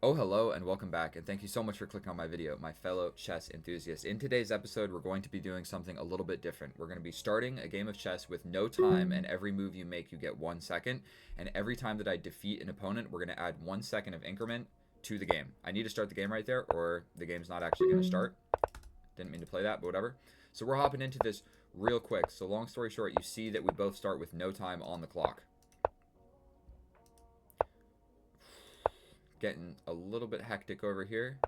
Oh, hello and welcome back, and thank you so much for clicking on my video, my fellow chess enthusiasts. In today's episode, we're going to be doing something a little bit different. We're going to be starting a game of chess with no time, and every move you make, you get 1 second. And every time that I defeat an opponent, we're going to add 1 second of increment to the game. I need to start the game right there, or the game's not actually going to start. Didn't mean to play that, but whatever. So we're hopping into this real quick. So long story short, you see that we both start with no time on the clock. Getting a little bit hectic over here.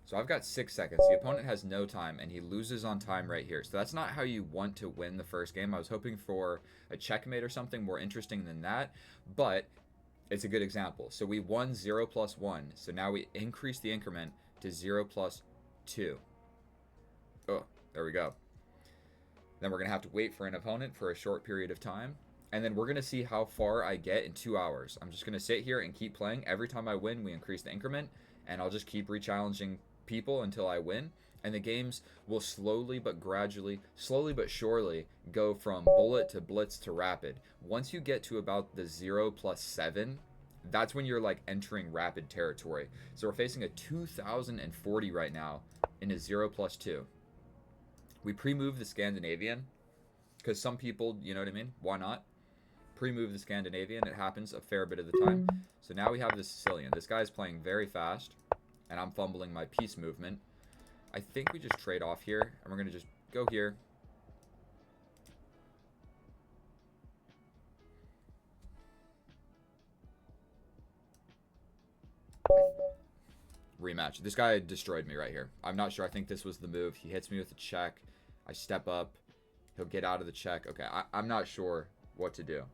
So I've got 6 seconds. The opponent has no time, and he loses on time right here. So that's not how you want to win the first game. I was hoping for a checkmate or something more interesting than that, but it's a good example. So we won 0 plus 1. So now we increase the increment to 0 plus 2. Oh, there we go. Then we're going to have to wait for an opponent for a short period of time. And then we're going to see how far I get in 2 hours. I'm just going to sit here and keep playing. Every time I win, we increase the increment. And I'll just keep re-challenging people until I win. And the games will slowly but gradually, slowly but surely, go from bullet to blitz to rapid. Once you get to about the 0 plus 7, that's when you're like entering rapid territory. So we're facing a 2040 right now in a 0 plus 2. We pre-move the Scandinavian because some people, you know what I mean? Why not? Pre-move the Scandinavian. It happens a fair bit of the time. So now we have the Sicilian. This guy's playing very fast, and I'm fumbling my piece movement. I think we just trade off here, and we're going to just go here. Rematch. This guy destroyed me right here. I'm not sure. I think this was the move. He hits me with a check. I step up. He'll get out of the check. Okay, I'm not sure what to do.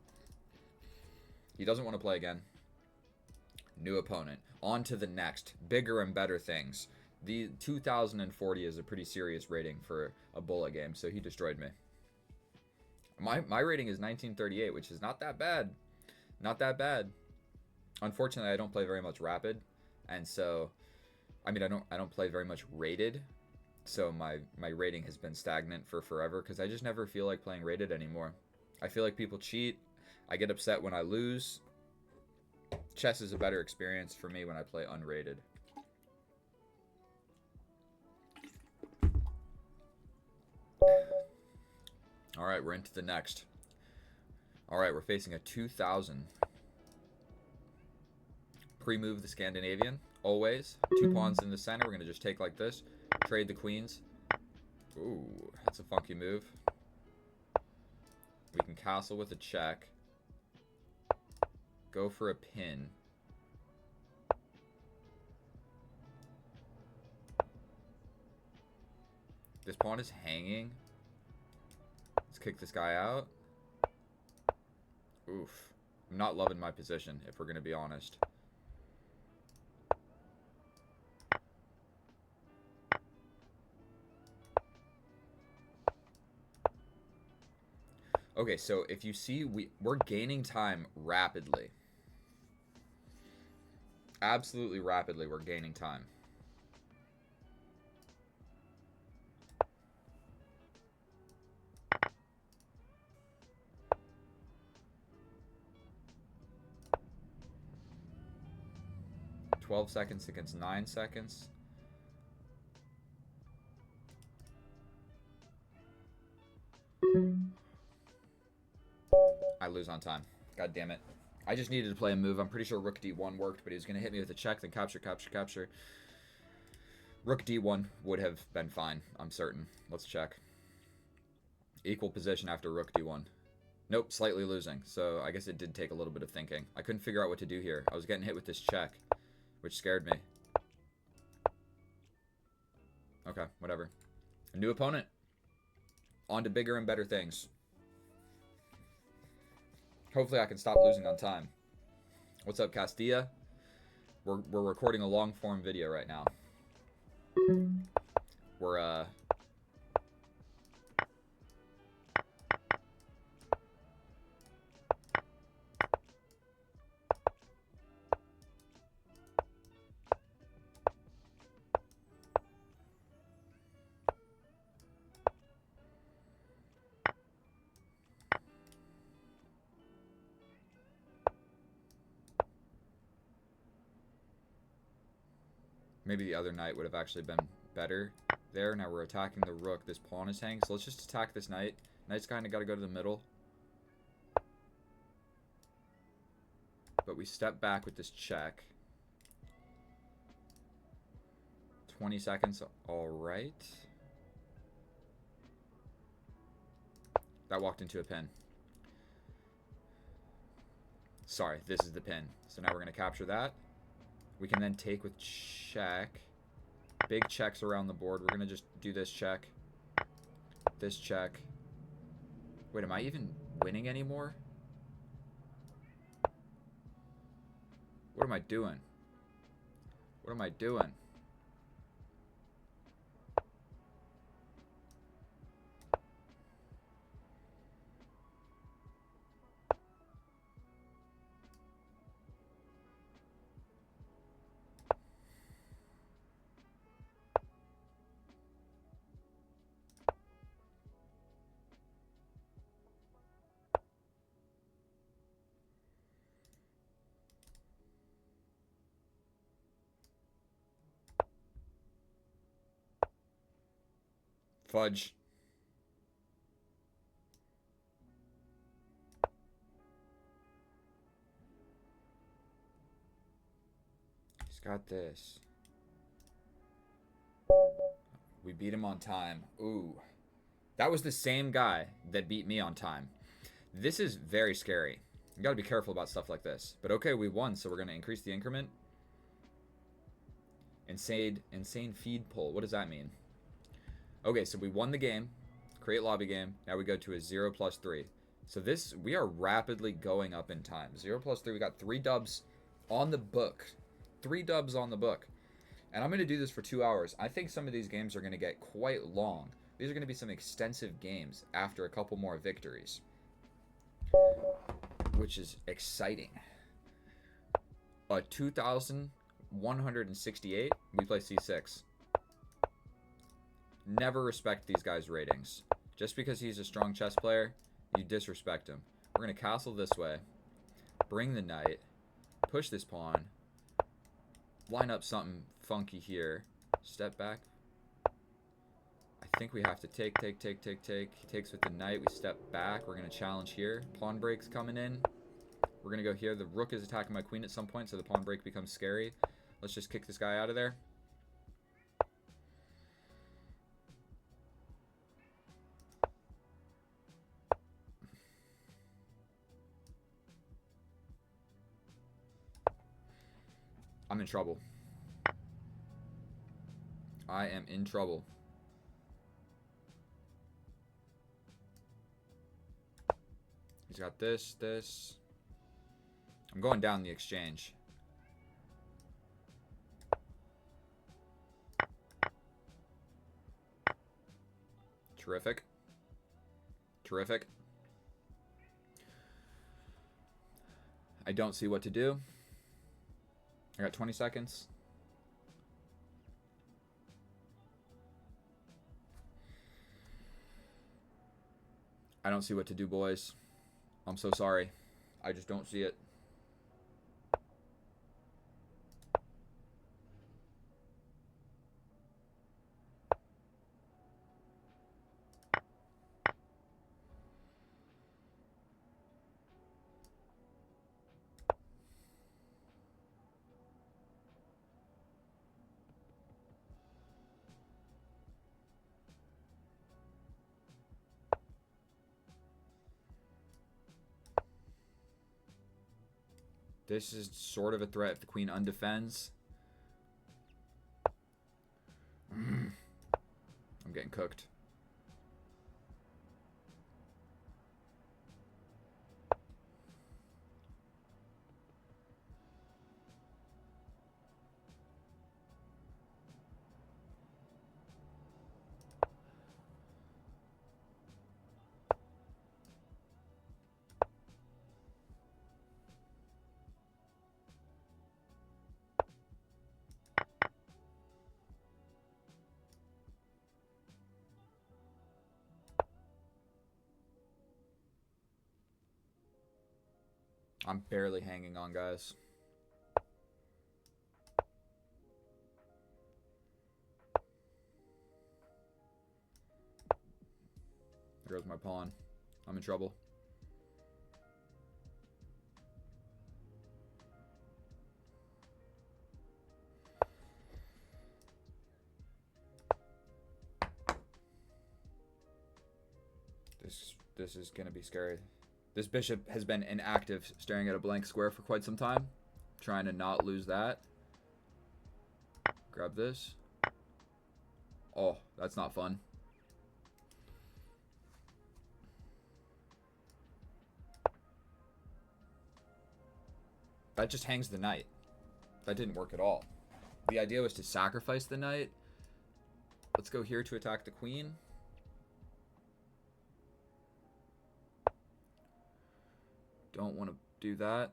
He doesn't want to play again. New opponent. On to the next. Bigger and better things. The 2040 is a pretty serious rating for a bullet game, so he destroyed me. My rating is 1938, which is not that bad. Not that bad. Unfortunately, I don't play very much rapid, and so I mean I don't play very much rated. So my rating has been stagnant for forever because I just never feel like playing rated anymore. I feel like people cheat. I get upset when I lose. Chess is a better experience for me when I play unrated. Alright, we're into the next. Alright, we're facing a 2000. Pre-move the Scandinavian, always. 2 pawns in the center, we're going to just take like this. Trade the queens. Ooh, that's a funky move. We can castle with a check. Go for a pin. This pawn is hanging. Let's kick this guy out. Oof. I'm not loving my position, if we're going to be honest. Okay, so if you see, we're gaining time rapidly. Absolutely rapidly, we're gaining time. $12 seconds against 9 seconds. I lose on time. God damn it. I just needed to play a move. I'm pretty sure Rook D1 worked, but he was going to hit me with a check, then capture, capture, capture. Rook D1 would have been fine, I'm certain. Let's check. Equal position after Rook D1. Nope, slightly losing. So I guess it did take a little bit of thinking. I couldn't figure out what to do here. I was getting hit with this check, which scared me. Okay, whatever. A new opponent. On to bigger and better things. Hopefully I can stop losing on time. What's up, Castilla? We're recording a long form video right now. We're Maybe the other knight would have actually been better there. Now we're attacking the rook. This pawn is hanging, so let's just attack this knight. Knight's kind of got to go to the middle. But we step back with this check. 20 seconds. All right. That walked into a pin. Sorry, this is the pin. So now we're going to capture that. We can then take with check. Big checks around the board. We're going to just do this check. This check. Wait, am I even winning anymore? What am I doing? What am I doing? Fudge. He's got this. We beat him on time. Ooh. That was the same guy that beat me on time. This is very scary. You gotta be careful about stuff like this. But okay, we won, so we're gonna increase the increment. Insane feed pull. What does that mean? Okay, so we won the game. Create lobby game. Now we go to a 0+3. So this, we are rapidly going up in time. 0+3, we got 3 dubs on the book. 3 dubs on the book. And I'm going to do this for 2 hours. I think some of these games are going to get quite long. These are going to be some extensive games after a couple more victories. Which is exciting. 2,168. We play C6. Never respect these guys' ratings. Just because he's a strong chess player, you disrespect him. We're going to castle this way. Bring the knight. Push this pawn. Line up something funky here. Step back. I think we have to take. He takes with the knight. We step back. We're going to challenge here. Pawn break's coming in. We're going to go here. The rook is attacking my queen at some point, so the pawn break becomes scary. Let's just kick this guy out of there. I'm in trouble. I am in trouble. He's got this. I'm going down the exchange. Terrific. I don't see what to do. I got 20 seconds. I don't see what to do, boys. I'm so sorry. I just don't see it. This is sort of a threat if the queen undefends. I'm getting cooked. I'm barely hanging on, guys. goes my pawn. I'm in trouble. This is going to be scary. This bishop has been inactive, staring at a blank square for quite some time. Trying to not lose that. Grab this. Oh, that's not fun. That just hangs the knight. That didn't work at all. The idea was to sacrifice the knight. Let's go here to attack the queen. Don't want to do that.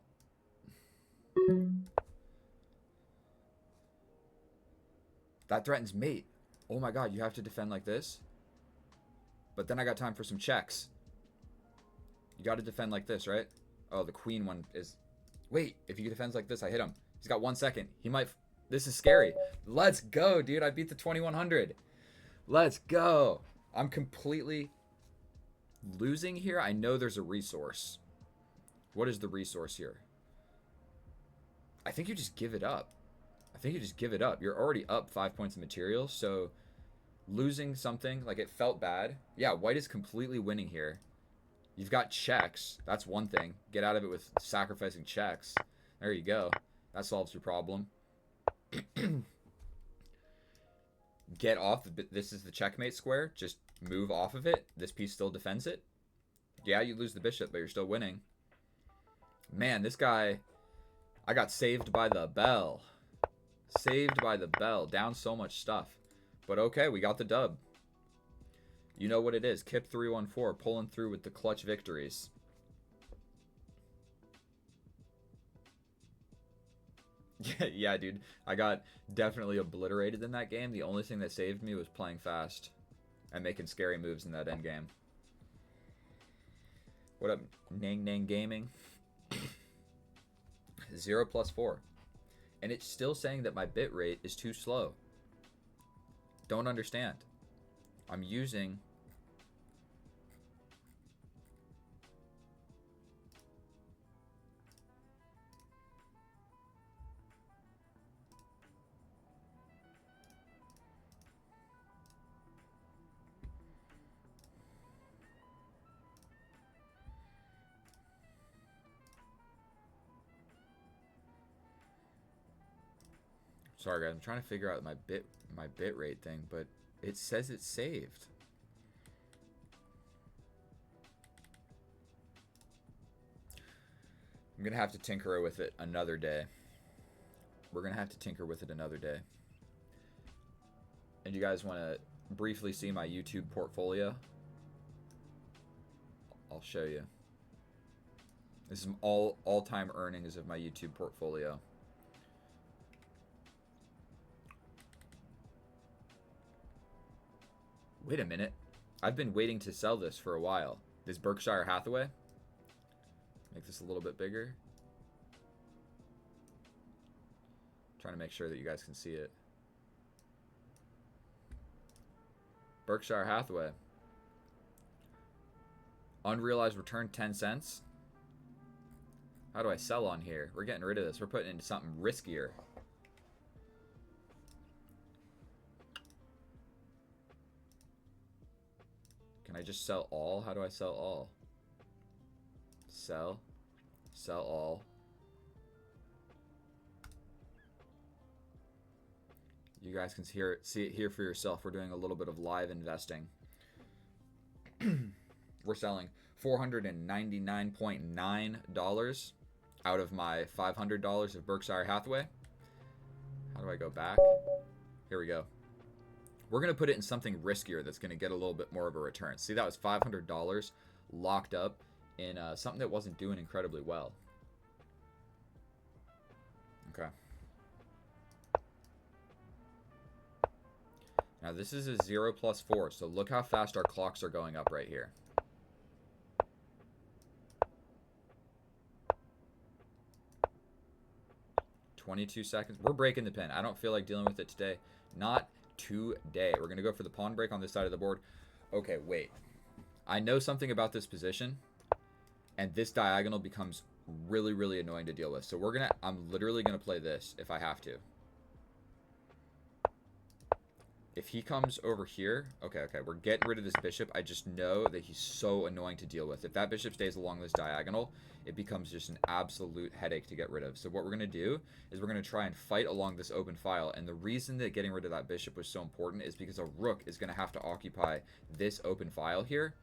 That threatens mate. Oh my god, you have to defend like this? But then I got time for some checks. You got to defend like this, right? Oh, the queen one is... Wait, if he defends like this, I hit him. He's got 1 second. He might... This is scary. Let's go, dude. I beat the 2100. Let's go. I'm completely losing here. I know there's a resource. What is the resource here? I think you just give it up. I think you just give it up. You're already up 5 points of material, so losing something, like it felt bad. Yeah, white is completely winning here. You've got checks. That's one thing. Get out of it with sacrificing checks. There you go. That solves your problem. Get off. This is the checkmate square. Just move off of it. This piece still defends it. Yeah, you lose the bishop, but you're still winning. Man, this guy... I got saved by the bell. Saved by the bell. Down so much stuff. But okay, we got the dub. You know what it is. Kip 314 pulling through with the clutch victories. Yeah, dude. I got definitely obliterated in that game. The only thing that saved me was playing fast and making scary moves in that endgame. What up, Nang Nang Gaming? 0 + 4. And it's still saying that my bit rate is too slow. Don't understand. I'm using... Sorry guys, I'm trying to figure out my bit rate thing, but it says it's saved. I'm gonna have to tinker with it another day. We're gonna have to tinker with it another day. And you guys want to briefly see my YouTube portfolio? I'll show you. This is all-time earnings of my YouTube portfolio. Wait a minute. I've been waiting to sell this for a while. This Berkshire Hathaway. Make this a little bit bigger. Trying to make sure that you guys can see it. Berkshire Hathaway. Unrealized return 10 cents. How do I sell on here? We're getting rid of this. We're putting it into something riskier. Can I just sell all? How do I sell all? Sell. Sell all. You guys can see it here for yourself. We're doing a little bit of live investing. We're selling $499.9 out of my $500 of Berkshire Hathaway. How do I go back? Here we go. We're going to put it in something riskier that's going to get a little bit more of a return. See, that was $500 locked up in something that wasn't doing incredibly well. Okay. Now, this is a 0 + 4, so look how fast our clocks are going up right here. $22 seconds. We're breaking the pin. I don't feel like dealing with it today. Not today. We're going to go for the pawn break on this side of the board. Okay, wait. I know something about this position, and this diagonal becomes really, really annoying to deal with. So I'm literally gonna play this if I have to. If he comes over here, okay, we're getting rid of this bishop. I just know that he's so annoying to deal with. If that bishop stays along this diagonal, it becomes just an absolute headache to get rid of. So what we're going to do is we're going to try and fight along this open file. And the reason that getting rid of that bishop was so important is because a rook is going to have to occupy this open file here.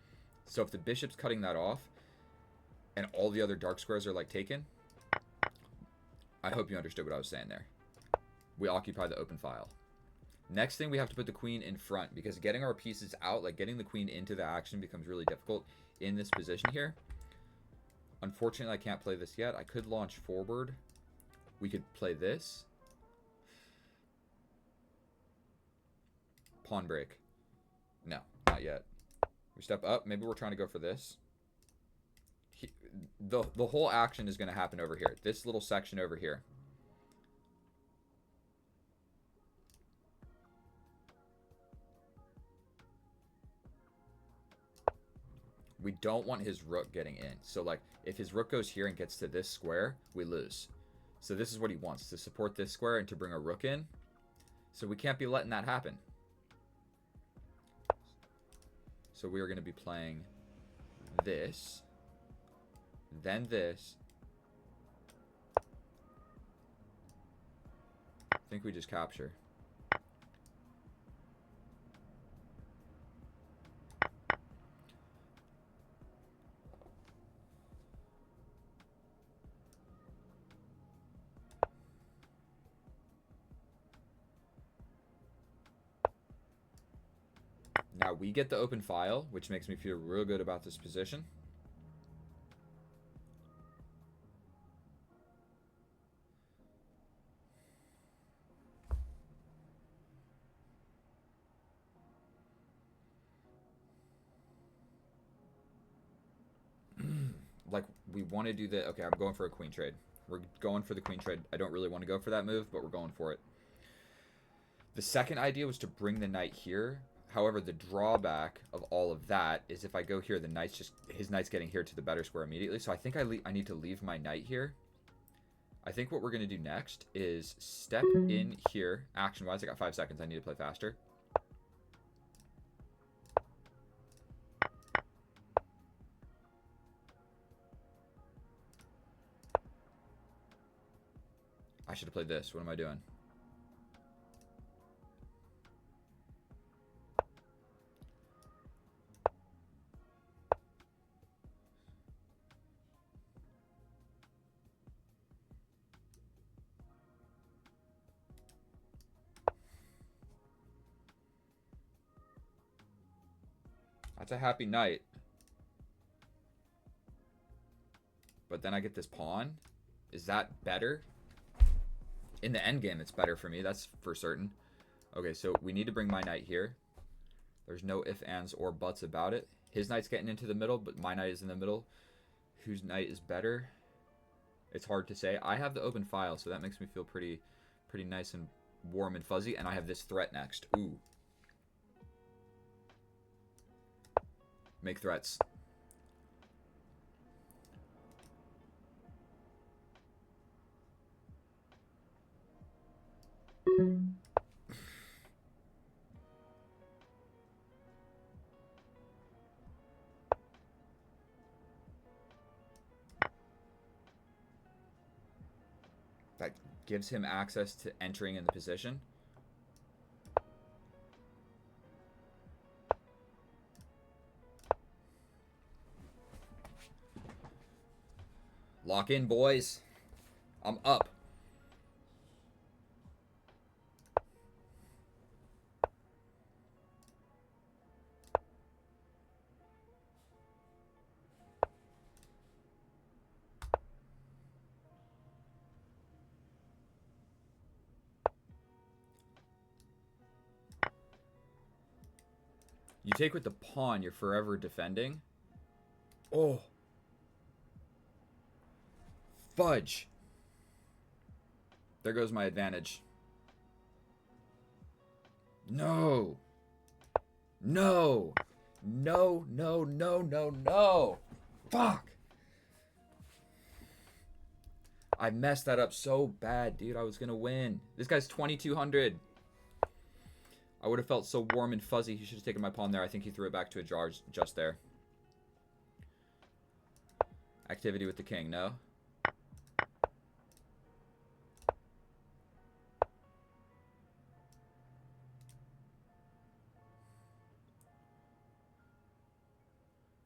So if the bishop's cutting that off and all the other dark squares are like taken, I hope you understood what I was saying there. We occupy the open file. Next thing, we have to put the queen in front, because getting our pieces out, like getting the queen into the action, becomes really difficult in this position here. Unfortunately, I can't play this yet. I could launch forward. We could play this. Pawn break. No, not yet. We step up. Maybe we're trying to go for this. The whole action is going to happen over here. This little section over here. We don't want his rook getting in. So, like, if his rook goes here and gets to this square, we lose. So this is what he wants, to support this square and to bring a rook in. So we can't be letting that happen. So we are going to be playing this, then this. I think we just capture. Now we get the open file, which makes me feel real good about this position. Like, we want to do the... Okay, I'm going for a queen trade. We're going for the queen trade. I don't really want to go for that move, but we're going for it. The second idea was to bring the knight here. However, the drawback of all of that is if I go here, his knight's getting here to the better square immediately. So I think I need to leave my knight here. I think what we're going to do next is step in here. Action-wise, I got 5 seconds. I need to play faster. I should have played this. What am I doing? That's a happy knight. But then I get this pawn. Is that better? In the endgame, it's better for me. That's for certain. Okay, so we need to bring my knight here. There's no ifs, ands, or buts about it. His knight's getting into the middle, but my knight is in the middle. Whose knight is better? It's hard to say. I have the open file, so that makes me feel pretty nice and warm and fuzzy. And I have this threat next. Ooh. Make threats. That gives him access to entering in the position. Lock in, boys. I'm up. You take with the pawn, you're forever defending. Oh. Fudge. There goes my advantage. No. No. No, no, no, no, no. Fuck. I messed that up so bad, dude. I was going to win. This guy's 2,200. I would have felt so warm and fuzzy. He should have taken my pawn there. I think he threw it back to a jar just there. Activity with the king, no?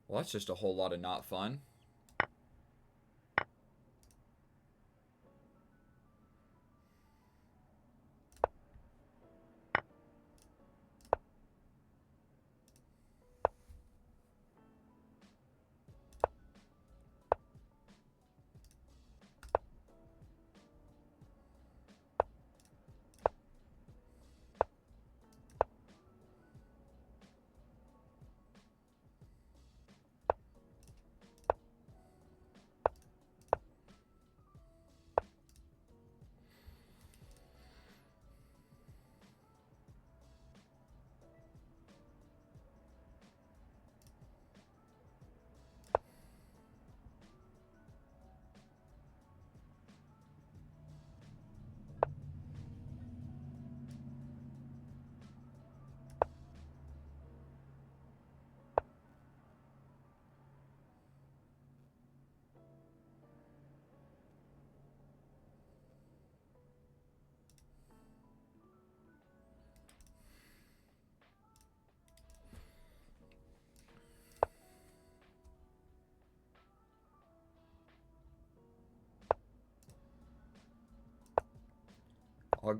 Well, that's just a whole lot of not fun.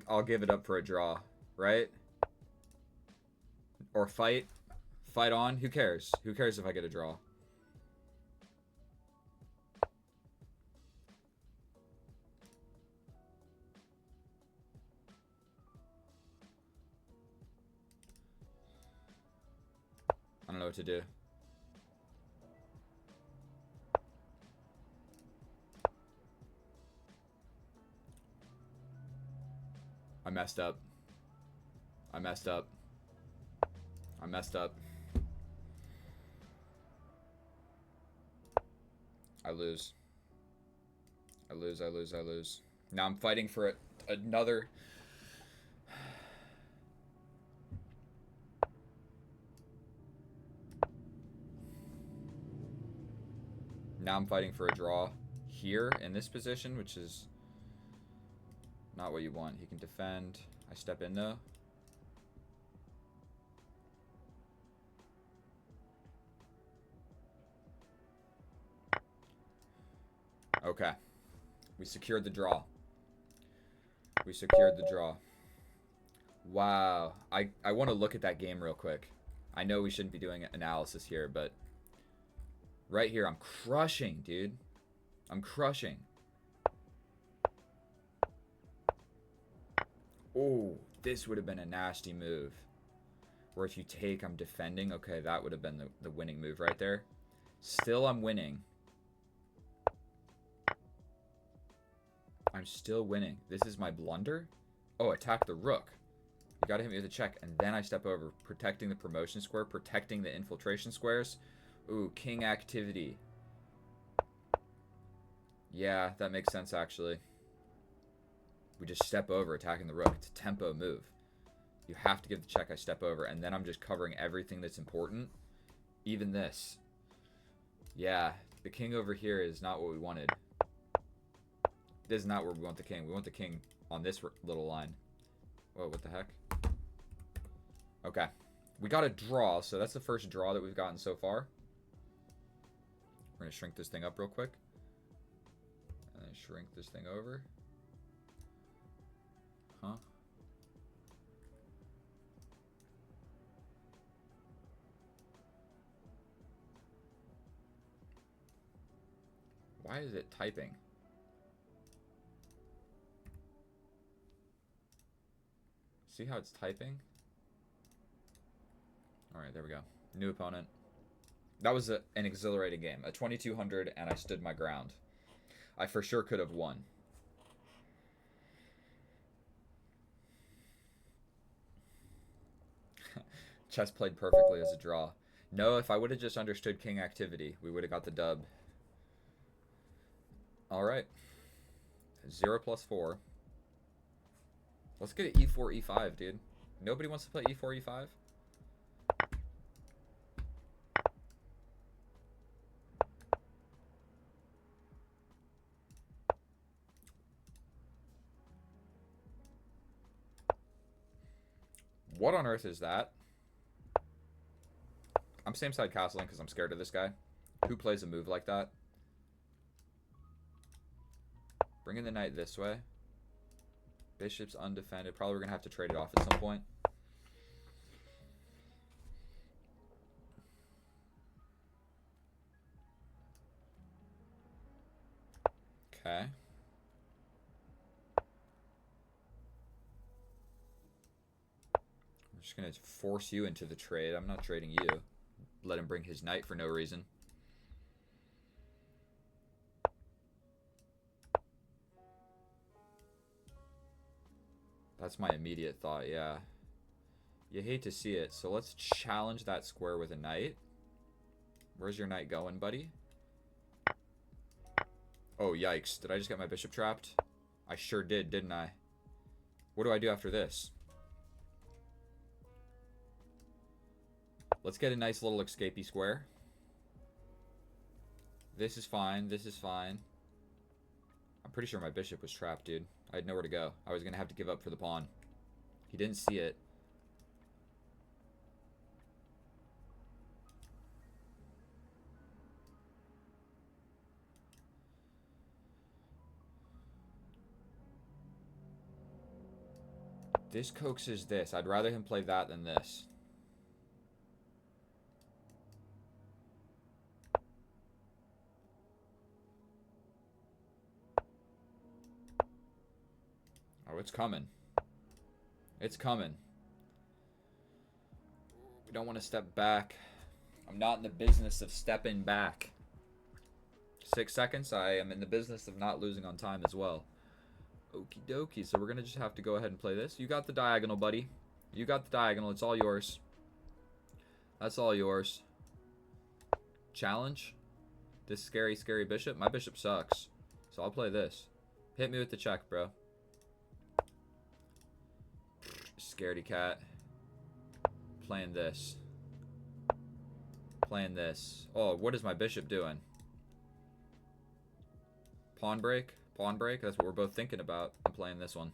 I'll give it up for a draw, right? Or fight. Fight on. Who cares? Who cares if I get a draw? I don't know what to do. I messed up. I messed up. I messed up. I lose. I lose, I lose, I lose. Now I'm fighting for another... Now I'm fighting for a draw here in this position, which is not what you want. He can defend. I step in though. Okay. We secured the draw. We secured the draw. Wow. I want to look at that game real quick. I know we shouldn't be doing analysis here, but right here, I'm crushing, dude. I'm crushing. Oh, this would have been a nasty move. Where if you take, I'm defending. Okay, that would have been the winning move right there. Still, I'm winning. I'm still winning. This is my blunder. Oh, attack the rook. You gotta hit me with a check, and then I step over. Protecting the promotion square, protecting the infiltration squares. Ooh, king activity. Yeah, that makes sense, actually. We just step over, attacking the rook. It's a tempo move. You have to give the check, I step over, and then I'm just covering everything that's important. Even this. Yeah, the king over here is not what we wanted. This is not where we want the king. We want the king on this little line. Whoa, what the heck? Okay. We got a draw, so that's the first draw that we've gotten so far. We're going to shrink this thing up real quick. And then shrink this thing over. Huh? Why is it typing? See how it's typing? Alright, there we go. New opponent. That was an exhilarating game. A 2200, and I stood my ground. I for sure could have won. Chess played perfectly as a draw. No, if I would have just understood king activity, we would have got the dub. Alright. 0 plus 4. Let's get it e4, e5, dude. Nobody wants to play e4, e5? What on earth is that? I'm same side castling because I'm scared of this guy. Who plays a move like that? Bringing the knight this way. Bishop's undefended. Probably we're going to have to trade it off at some point. Okay. I'm just going to force you into the trade. I'm not trading you. Let him bring his knight for no reason. That's my immediate thought, yeah. You hate to see it, so let's challenge that square with a knight. Where's your knight going, buddy? Oh, yikes. Did I just get my bishop trapped? I sure did, didn't I? What do I do after this? Let's get a nice little escapey square. This is fine. This is fine. I'm pretty sure my bishop was trapped, dude. I had nowhere to go. I was going to have to give up for the pawn. He didn't see it. This coaxes this. I'd rather him play that than this. Oh, it's coming. It's coming. We don't want to step back. I'm not in the business of stepping back. 6 seconds. I am in the business of not losing on time as well. Okie dokie. So we're going to just have to go ahead and play this. You got the diagonal, buddy. You got the diagonal. It's all yours. That's all yours. Challenge. This scary, scary bishop. My bishop sucks. So I'll play this. Hit me with the check, bro. Scaredy cat. Playing this. Playing this. Oh, what is my bishop doing? Pawn break? Pawn break? That's what we're both thinking about. I'm playing this one.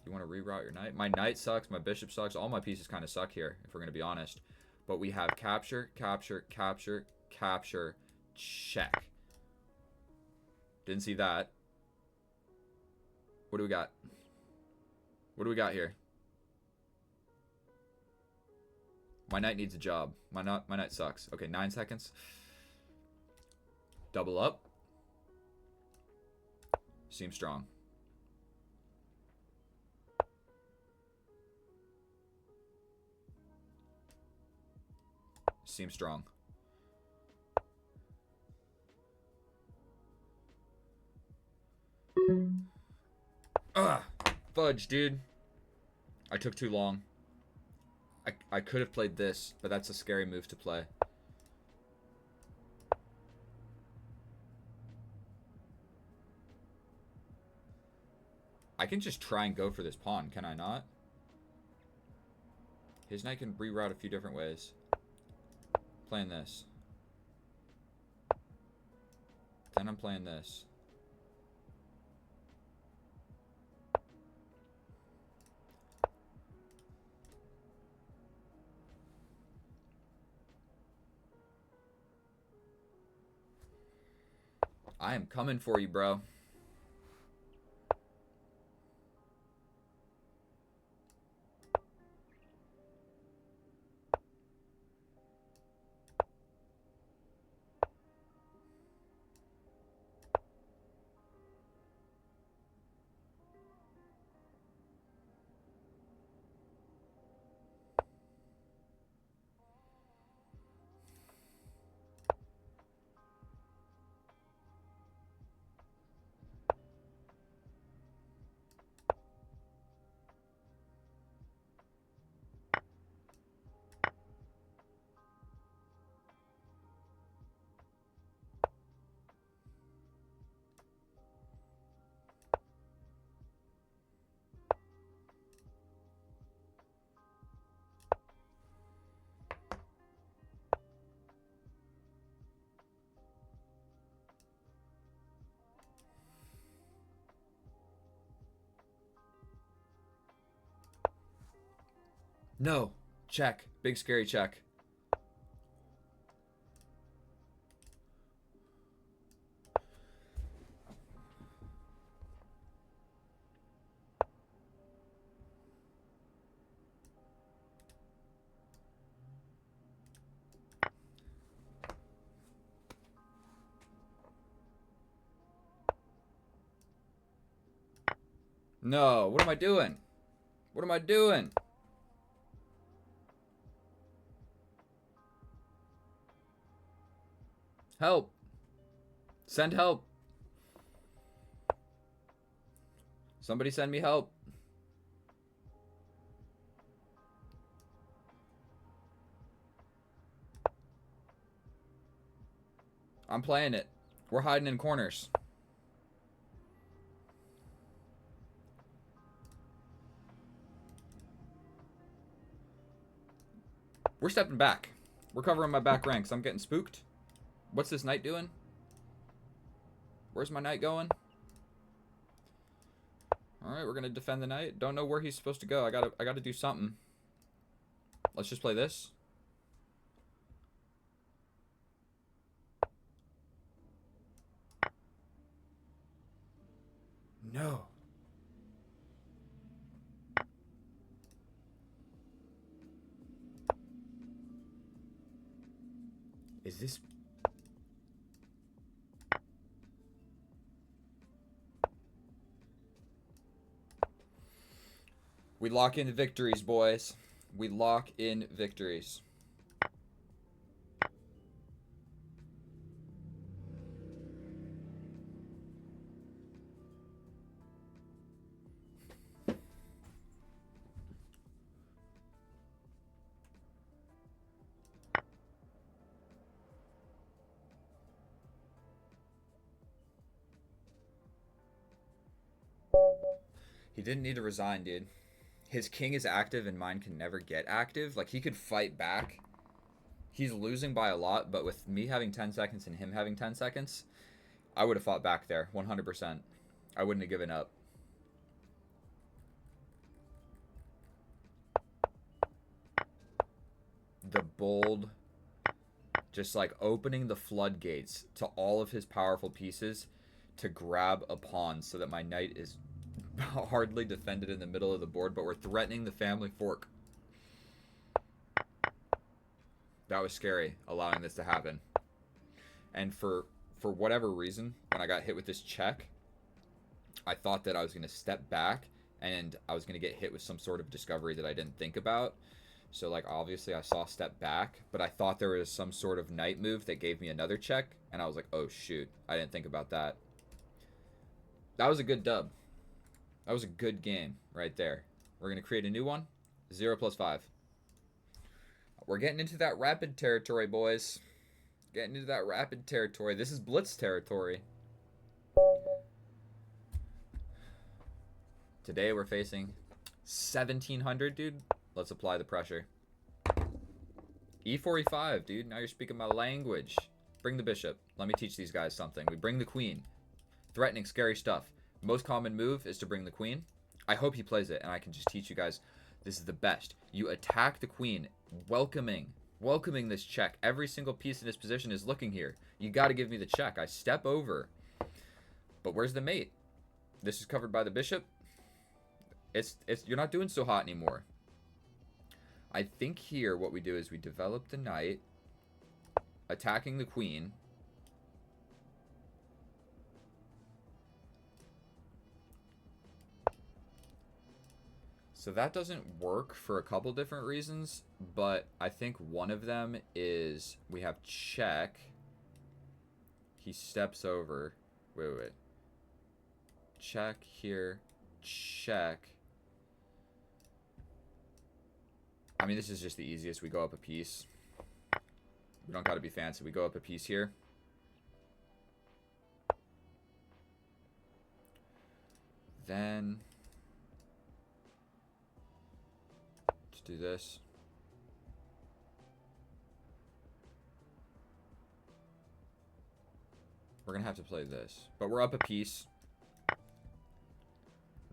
You want to reroute your knight? My knight sucks. My bishop sucks. All my pieces kind of suck here, if we're going to be honest. But we have capture, capture, capture, capture, check. Didn't see that. What do we got? What do we got here? My knight needs a job. My knight sucks. Okay, 9 seconds. Double up. Seems strong. Seems strong. Ugh. Fudge, dude. I took too long. I could have played this, but that's a scary move to play. I can just try and go for this pawn, can I not? His knight can reroute a few different ways. Playing this. Then I'm playing this. I am coming for you, bro. No. Check. Big scary check. No. What am I doing? What am I doing? Help. Send help. Somebody send me help. I'm playing it. We're hiding in corners. We're stepping back. We're covering my back ranks. I'm getting spooked. What's this knight doing? Where's my knight going? Alright, we're gonna defend the knight. Don't know where he's supposed to go. I gotta do something. Let's just play this. No. Is this... We lock in victories, boys. We lock in victories. He didn't need to resign, dude. His king is active and mine can never get active. Like, he could fight back. He's losing by a lot, but with me having 10 seconds and him having 10 seconds, I would have fought back there, 100%. I wouldn't have given up. The bold, just like opening the floodgates to all of his powerful pieces to grab a pawn so that my knight is hardly defended in the middle of the board, but we're threatening the family fork. That was scary, allowing this to happen. And for whatever reason, when I got hit with this check, I thought that I was going to step back and I was going to get hit with some sort of discovery that I didn't think about. So, like, obviously I saw step back, but I thought there was some sort of knight move that gave me another check, and I was like, oh, shoot. I didn't think about that. That was a good dub. That was a good game right there. We're going to create a new one. 0 + 5. We're getting into that rapid territory, boys. Getting into that rapid territory. This is blitz territory. Today we're facing 1700, dude. Let's apply the pressure. E4, E5, dude. Now you're speaking my language. Bring the bishop. Let me teach these guys something. We bring the queen. Threatening, scary stuff. Most common move is to bring the queen. I hope he plays it, and I can just teach you guys. This is the best. You attack the queen, welcoming this check. Every single piece in his position is looking here. You got to give me the check. I step over. But where's the mate? This is covered by the bishop. You're not doing so hot anymore. I think here what we do is we develop the knight, attacking the queen. So that doesn't work for a couple different reasons, but I think one of them is we have check. He steps over. Wait. Check here. Check. I mean, this is just the easiest. We go up a piece. We don't got to be fancy. We go up a piece here. Then let's do this. We're gonna have to play this, but we're up a piece.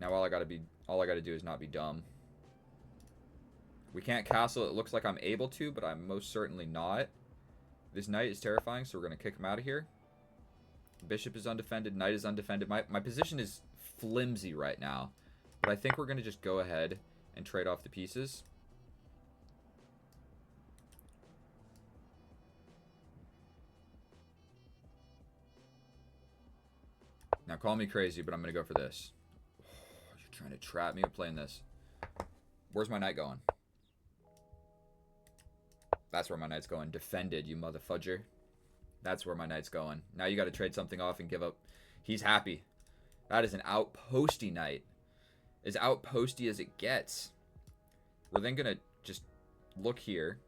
Now all I gotta do is not be dumb. We can't castle. It looks like I'm able to, but I'm most certainly not. This knight is terrifying, so we're going to kick him out of here. Bishop is undefended. Knight is undefended. My position is flimsy right now. But I think we're going to just go ahead and trade off the pieces. Now, call me crazy, but I'm going to go for this. Oh, you're trying to trap me with playing this. Where's my knight going? That's where my knight's going. Defended, you motherfudger. That's where my knight's going. Now you got to trade something off and give up. He's happy. That is an outposty knight. As outposty as it gets. We're then going to just look here.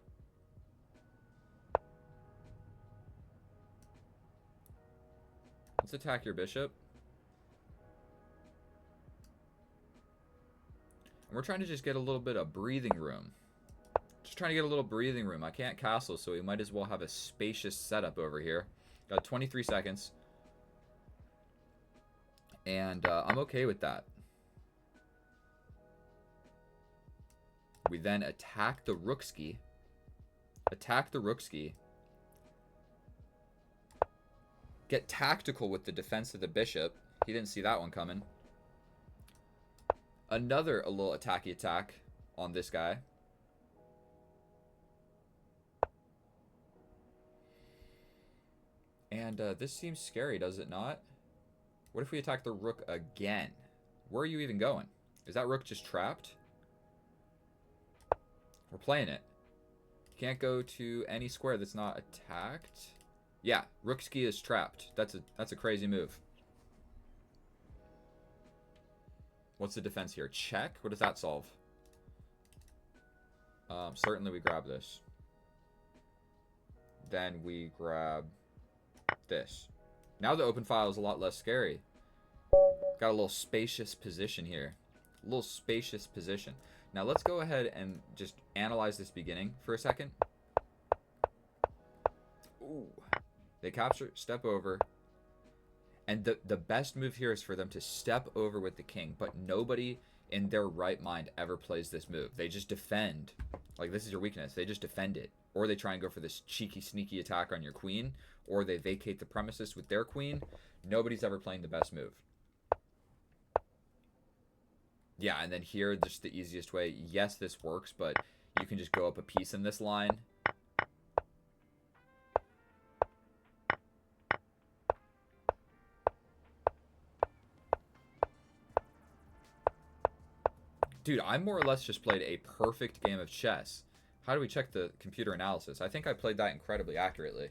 Let's attack your bishop. And we're trying to just get a little bit of breathing room. Just trying to get a little breathing room. I can't castle, so we might as well have a spacious setup over here. Got 23 seconds. And I'm okay with that. We then attack the rookski. Attack the rookski. Get tactical with the defense of the bishop. He didn't see that one coming. A little attacky attack on this guy. And this seems scary, does it not? What if we attack the rook again? Where are you even going? Is that rook just trapped? We're playing it. Can't go to any square that's not attacked. Yeah, rookski is trapped. That's a crazy move. What's the defense here? Check? What does that solve? Certainly we grab this. Then we grab this. Now the open file is a lot less scary. Got a little spacious position here. A little spacious position. Now let's go ahead and just analyze this beginning for a second. Ooh. They capture, step over. And the best move here is for them to step over with the king. But nobody in their right mind ever plays this move. They just defend. Like, this is your weakness. They just defend it. Or they try and go for this cheeky, sneaky attack on your queen. Or they vacate the premises with their queen. Nobody's ever playing the best move. Yeah, and then here, just the easiest way. Yes, this works, but you can just go up a piece in this line. Dude, I more or less just played a perfect game of chess. How do we check the computer analysis? I think I played that incredibly accurately.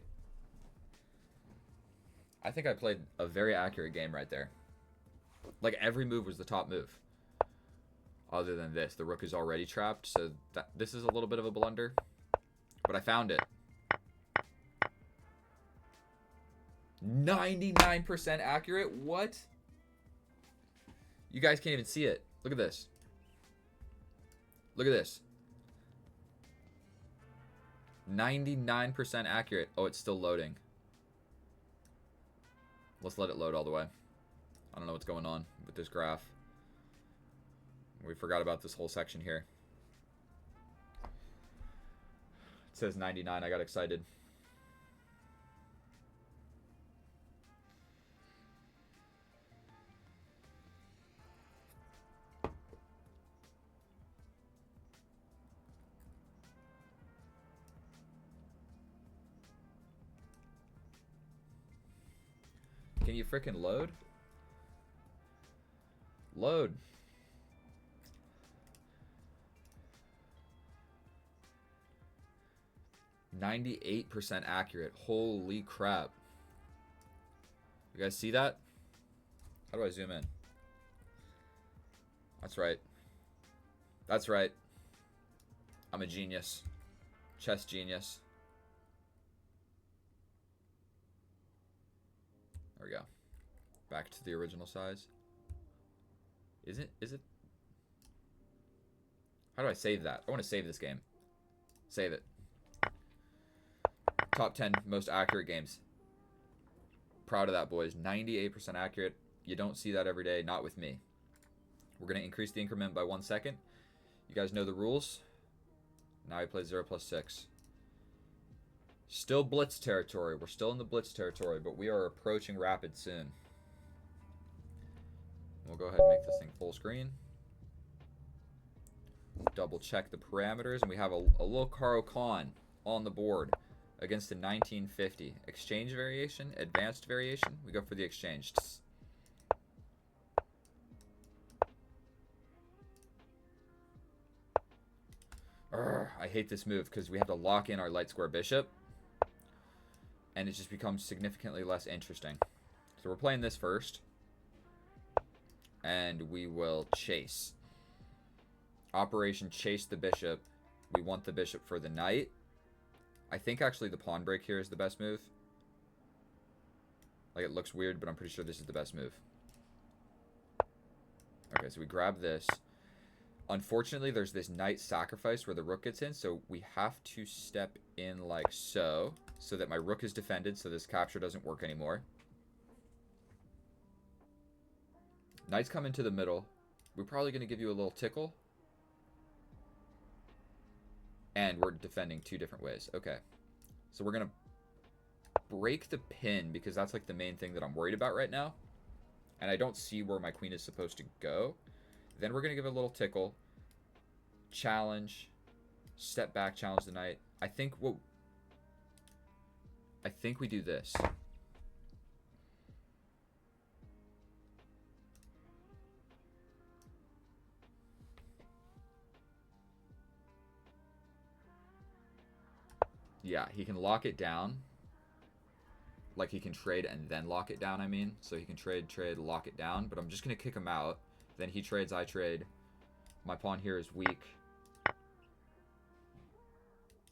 I think I played a very accurate game right there. Like, every move was the top move. Other than this. The rook is already trapped, so this is a little bit of a blunder. But I found it. 99% accurate? What? You guys can't even see it. Look at this. Look at this. 99% accurate. Oh, it's still loading. Let's let it load all the way. I don't know what's going on with this graph. We forgot about this whole section here. It says 99. I got excited. Can you frickin' load? Load. %98 accurate. Holy crap. You guys see that? How do I zoom in? That's right. That's right. I'm a genius. Chess genius. There we go. Back to the original size. Is it? How do I save that? I want to save this game. Save it. Top 10 most accurate games. Proud of that, boys. 98% accurate. You don't see that every day. Not with me. We're going to increase the increment by 1 second. You guys know the rules. Now he plays 0 plus 6. Still blitz territory. We're still in the blitz territory, but we are approaching rapid soon. We'll go ahead and make this thing full screen. Double check the parameters, and we have a little Karo Khan on the board against the 1950. Exchange variation, advanced variation. We go for the exchange. I hate this move because we have to lock in our light square bishop, and it just becomes significantly less interesting. So we're playing this first, and we will chase. Operation chase the bishop. We want the bishop for the knight. I think actually the pawn break here is the best move. Like, it looks weird, but I'm pretty sure this is the best move. Okay, so we grab this. Unfortunately, there's this knight sacrifice where the rook gets in, so we have to step in like so that my rook is defended, so this capture doesn't work anymore. Knights come into the middle. We're probably going to give you a little tickle. And we're defending two different ways. Okay. So we're going to break the pin because that's like the main thing that I'm worried about right now. And I don't see where my queen is supposed to go. Then we're going to give it a little tickle. Challenge. Step back, challenge the knight. I think we do this. Yeah, he can lock it down. Like, he can trade and then lock it down, I mean. So he can trade, lock it down. But I'm just going to kick him out. Then he trades, I trade. My pawn here is weak.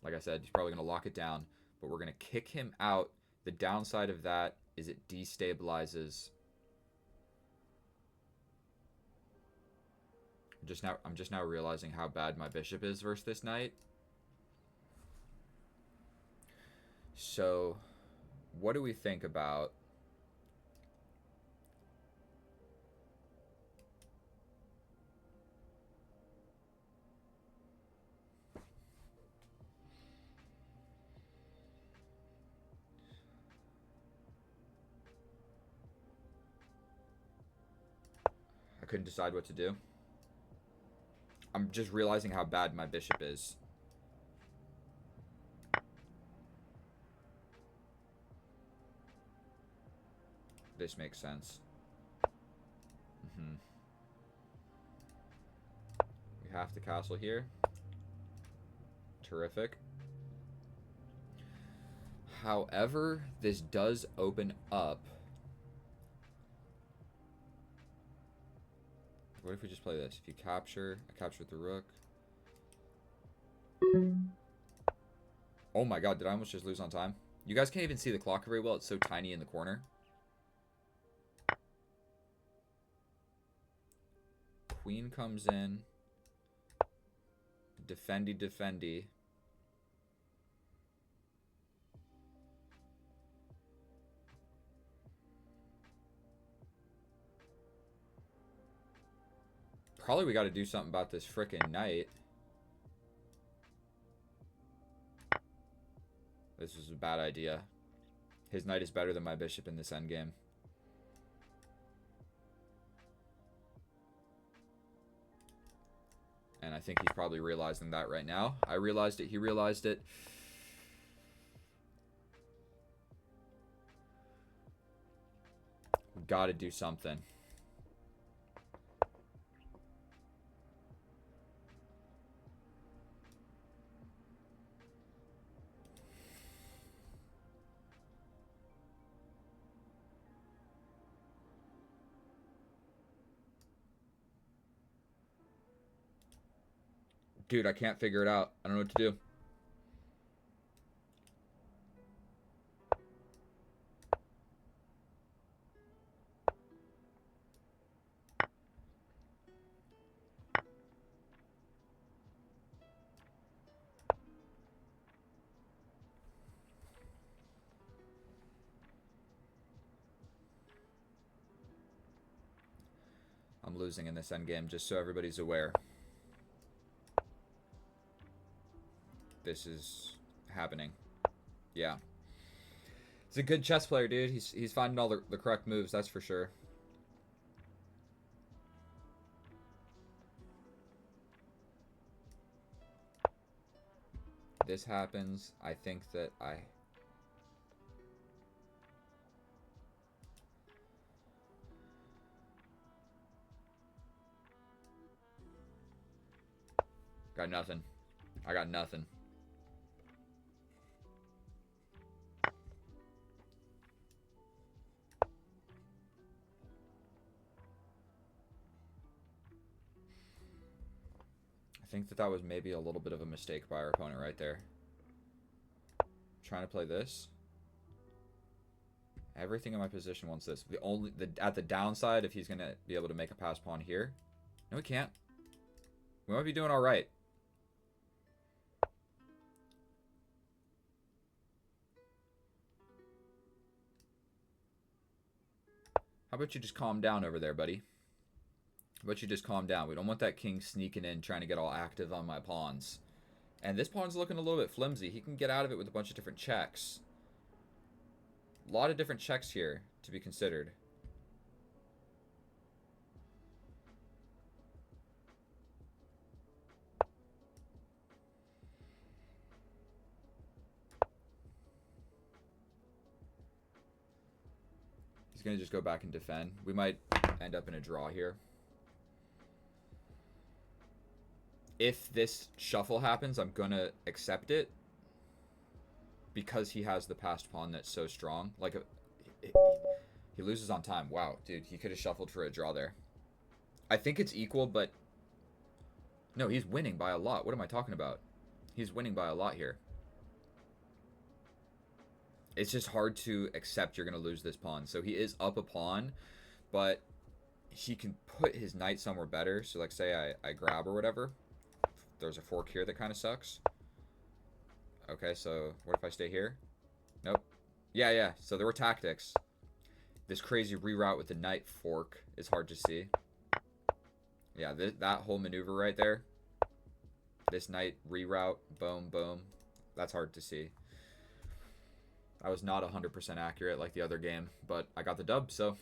Like I said, he's probably going to lock it down. But we're going to kick him out. The downside of that is it destabilizes. I'm just now realizing how bad my bishop is versus this knight. So, what do we think about I couldn't decide what to do. I'm just realizing how bad my bishop is. This makes sense. We have to castle here. Terrific. However, this does open up. What if we just play this? If you capture, I capture with the rook. Oh my god, did I almost just lose on time? You guys can't even see the clock very well. It's so tiny in the corner. Queen comes in. Defendy, defendy. Probably we got to do something about this frickin' knight. This was a bad idea. His knight is better than my bishop in this endgame. And I think he's probably realizing that right now. I realized it. He realized it. We got to do something. Dude, I can't figure it out. I don't know what to do. I'm losing in this endgame, just so everybody's aware. this is happening. Yeah. He's a good chess player, dude. He's finding all the correct moves, that's for sure. This happens. I think that I... Got nothing. I got nothing. I think that was maybe a little bit of a mistake by our opponent right there. Trying to play this. Everything in my position wants this. At the downside, if he's gonna be able to make a pass pawn here. No, he can't. We might be doing all right. How about you just calm down over there, buddy? How about you just calm down? We don't want that king sneaking in, trying to get all active on my pawns. And this pawn's looking a little bit flimsy. He can get out of it with a bunch of different checks. A lot of different checks here to be considered. He's going to just go back and defend. We might end up in a draw here. If this shuffle happens, I'm going to accept it. Because he has the passed pawn that's so strong. Like, he loses on time. Wow, dude, he could have shuffled for a draw there. I think it's equal, but... No, he's winning by a lot. What am I talking about? He's winning by a lot here. It's just hard to accept you're going to lose this pawn. So he is up a pawn, but he can put his knight somewhere better. So, like, say I grab or whatever. There's a fork here that kind of sucks. Okay, so what if I stay here? Nope. Yeah. So there were tactics. This crazy reroute with the knight fork is hard to see. Yeah, that whole maneuver right there. This knight reroute, boom, boom. That's hard to see. I was not 100% accurate like the other game, but I got the dub, so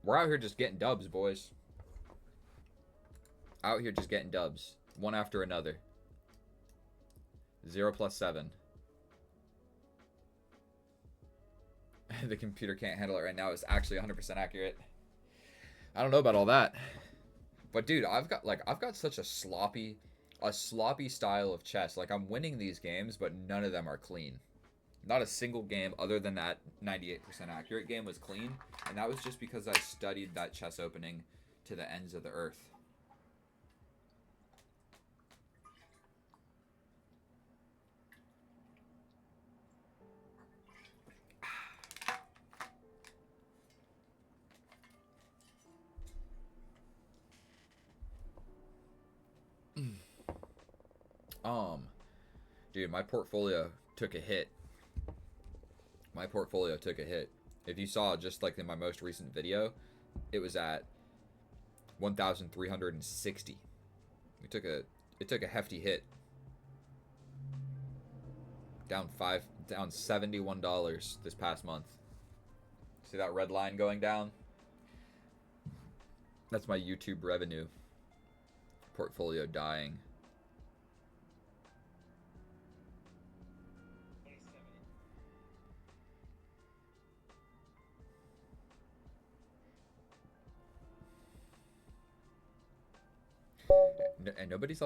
we're out here just getting dubs, boys. Out here just getting dubs. One after another. 0 + 7. The computer can't handle it right now. It's actually 100% accurate. I don't know about all that. But dude, I've got such a sloppy style of chess. Like, I'm winning these games, but none of them are clean. Not a single game other than that 98% accurate game was clean, and that was just because I studied that chess opening to the ends of the earth. Dude, my portfolio took a hit. My portfolio took a hit. If you saw, just like in my most recent video, it was at 1,360. It took a hefty hit. Down $71 this past month. See that red line going down? That's my YouTube revenue. Portfolio dying. And nobody's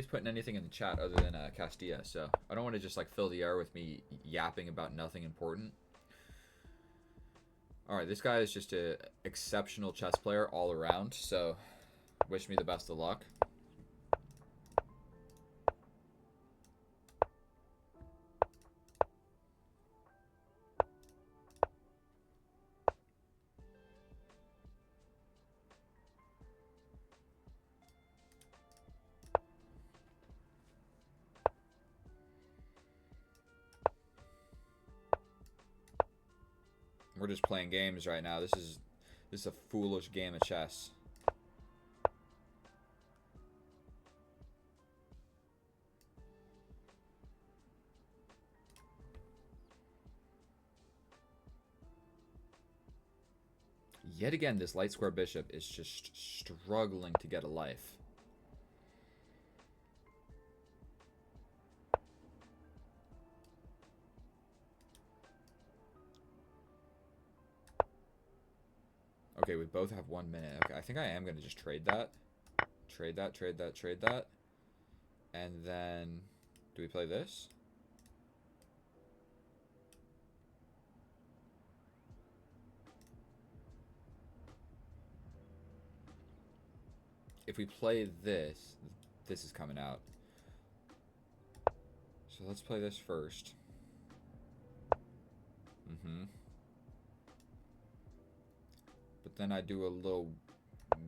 putting anything in the chat other than Castilla, so I don't want to just like fill the air with me yapping about nothing important. All right, this guy is just an exceptional chess player all around, so wish me the best of luck. We're just playing games right now. This is a foolish game of chess. Yet again, this light square bishop is just struggling to get a life. Okay, we both have 1 minute. Okay, I think I am going to just trade that. Trade that, trade that, trade that. And then, do we play this? If we play this, this is coming out. So let's play this first. But then I do a little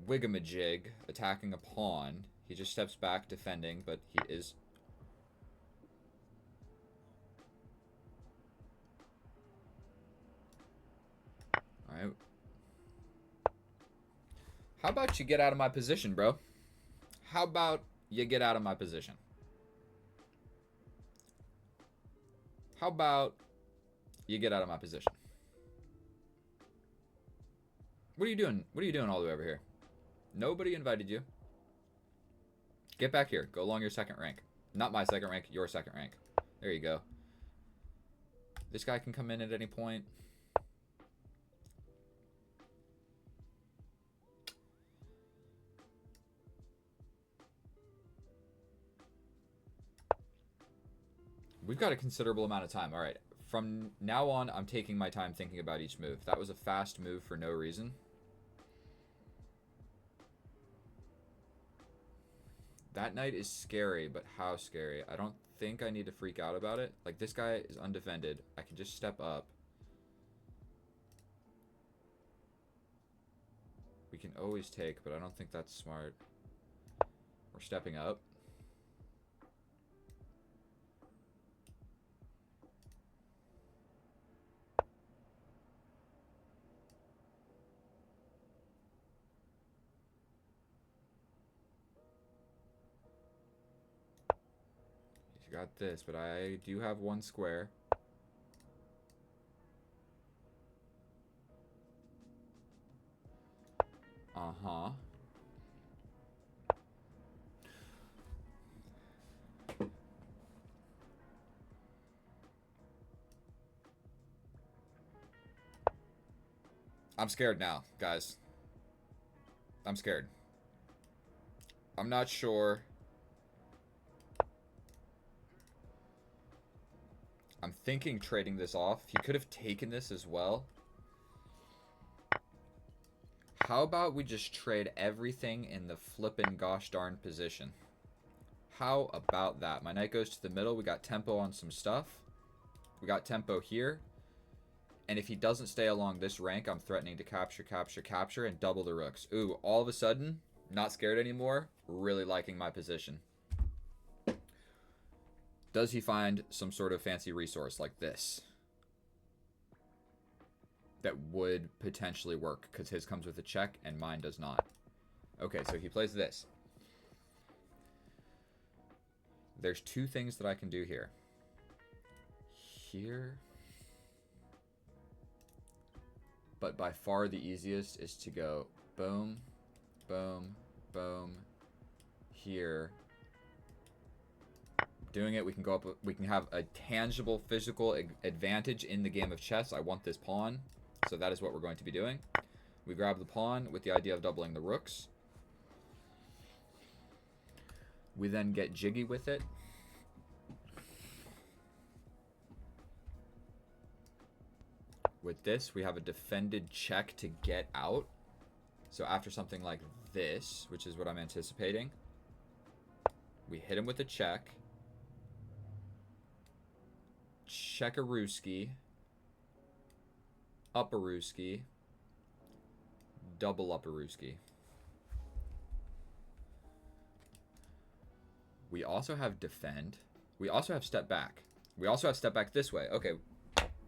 wigamajig, attacking a pawn. He just steps back, defending, but he is... Alright. How about you get out of my position, bro? How about you get out of my position? How about you get out of my position? What are you doing? What are you doing all the way over here? Nobody invited you. Get back here. Go along your second rank. Not my second rank, your second rank. There you go. This guy can come in at any point. We've got a considerable amount of time. All right. From now on, I'm taking my time thinking about each move. That was a fast move for no reason. That knight is scary, but how scary? I don't think I need to freak out about it. Like, this guy is undefended. I can just step up. We can always take, but I don't think that's smart. We're stepping up. Got this, but I do have one square. Uh-huh. I'm scared now, guys. I'm scared. I'm not sure. I'm thinking trading this off. He could have taken this as well. How about we just trade everything in the flippin' gosh darn position? How about that? My knight goes to the middle. We got tempo on some stuff. We got tempo here. And if he doesn't stay along this rank, I'm threatening to capture, capture, capture, and double the rooks. Ooh, all of a sudden, not scared anymore. Really liking my position. Does he find some sort of fancy resource like this that would potentially work? Because his comes with a check and mine does not. Okay, so he plays this. There's two things that I can do here. Here. But by far the easiest is to go boom, boom, boom, here. Doing it, we can go up, we can have a tangible physical advantage in the game of chess. I want this pawn, so that is what we're going to be doing. We grab the pawn with the idea of doubling the rooks. We then get jiggy with it. With this, we have a defended check to get out. So after something like this, which is what I'm anticipating, we hit him with a check. Check-a-rooski, up-a-rooski, double up-a-rooski. We also have defend. We also have step back. We also have step back this way. Okay,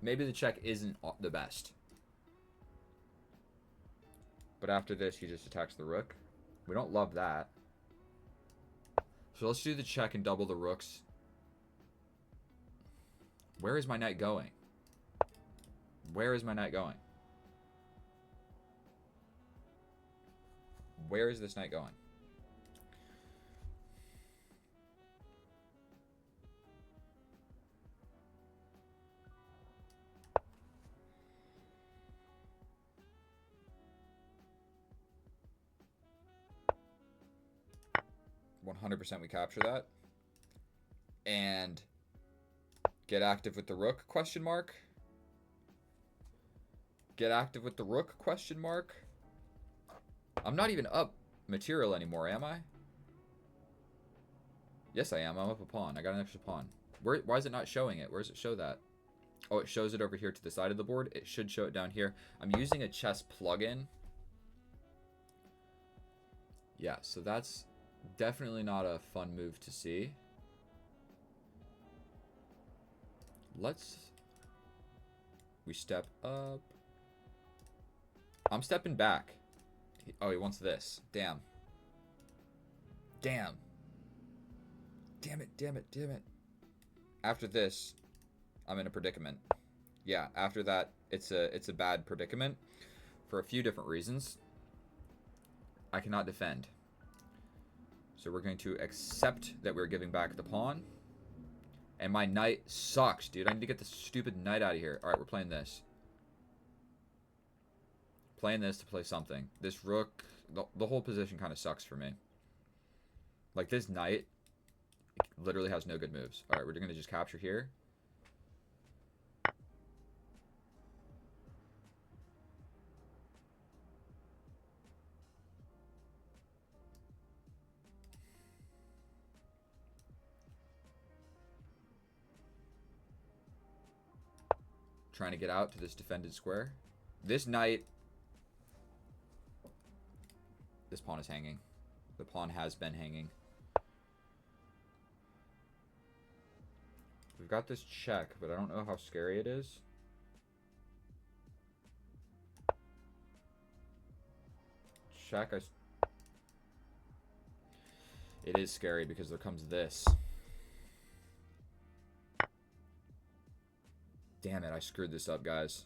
maybe the check isn't the best. But after this, he just attacks the rook. We don't love that. So let's do the check and double the rooks. Where is my knight going? Where is my knight going? Where is this knight going? 100% we capture that. And get active with the rook, question mark. Get active with the rook, question mark. I'm not even up material anymore, am I? Yes, I am. I'm up a pawn. I got an extra pawn. Why is it not showing it? Where does it show that? Oh, it shows it over here to the side of the board. It should show it down here. I'm using a chess plugin. Yeah, so that's definitely not a fun move to see. We step up. I'm stepping back. Oh, he wants this. Damn. Damn. Damn it, damn it, damn it. After this, I'm in a predicament. Yeah, after that, it's a bad predicament for a few different reasons. I cannot defend. So we're going to accept that we're giving back the pawn. And my knight sucks, dude. I need to get this stupid knight out of here. All right, we're playing this. Playing this to play something. This rook, the whole position kind of sucks for me. Like, this knight literally has no good moves. All right, we're going to just capture here. Trying to get out to this defended square. This knight... This pawn is hanging. The pawn has been hanging. We've got this check, but I don't know how scary it is. Check. It is scary because there comes this. Damn it, I screwed this up, guys.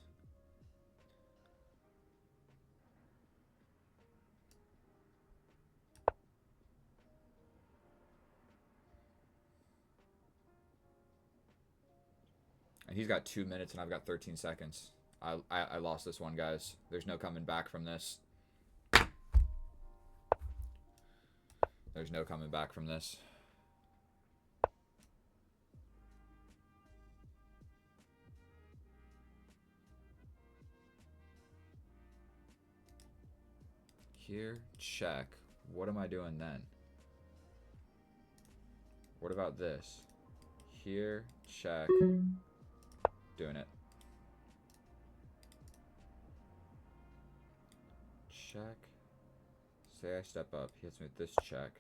And he's got 2 minutes and I've got 13 seconds. I lost this one, guys. There's no coming back from this. There's no coming back from this. Here, check. What am I doing then? What about this? Here, check. Doing it. Check. Say I step up. He hits me with this check.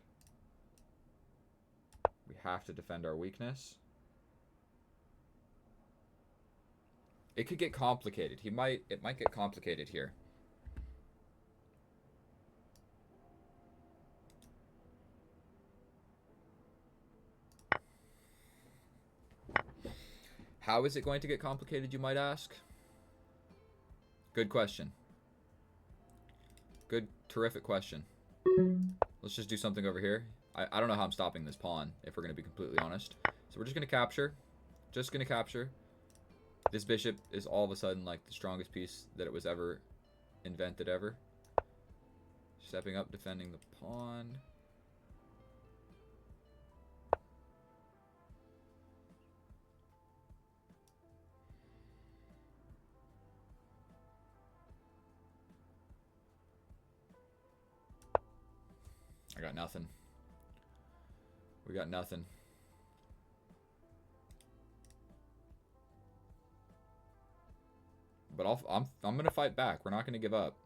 We have to defend our weakness. It could get complicated. It might get complicated here. How is it going to get complicated, you might ask? Good question. Good, terrific question. Let's just do something over here. I don't know how I'm stopping this pawn, if we're going to be completely honest. So we're just going to capture. Just going to capture. This bishop is all of a sudden like the strongest piece that it was ever invented ever. Stepping up, defending the pawn. I got nothing. We got nothing. But I'm gonna fight back. We're not gonna give up.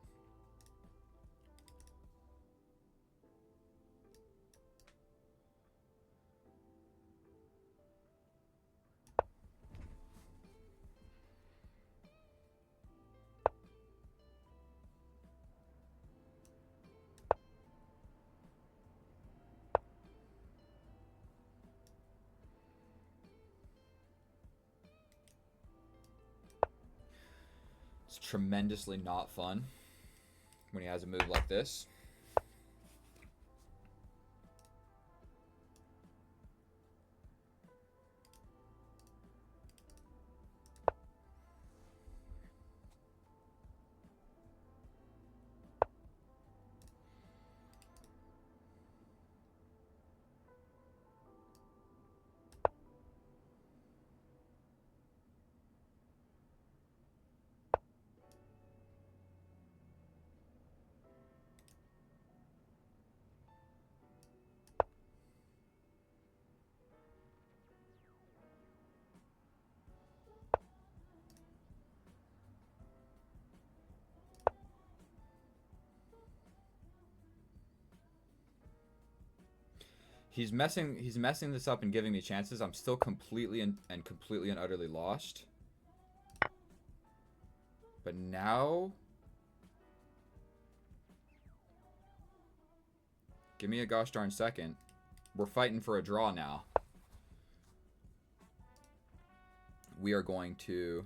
It's tremendously not fun when he has a move like this. He's messing this up and giving me chances. I'm still completely and completely and utterly lost. But now, give me a gosh darn second. We're fighting for a draw now. We are going to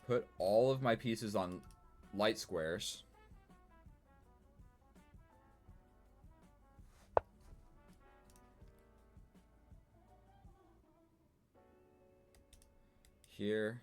put all of my pieces on light squares. Here.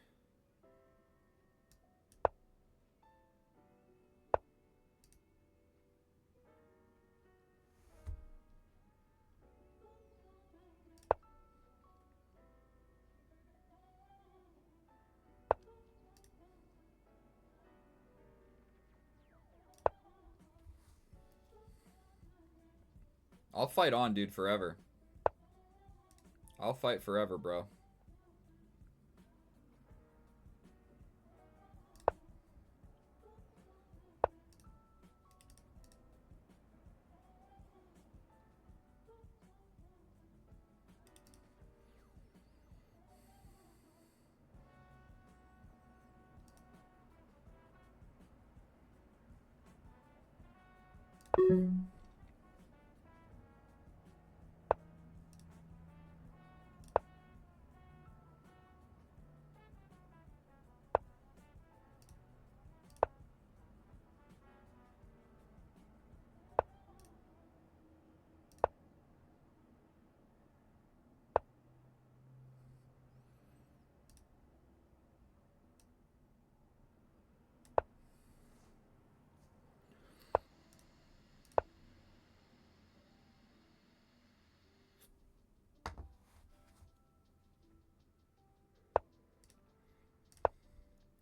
I'll fight on, dude, forever. I'll fight forever, bro.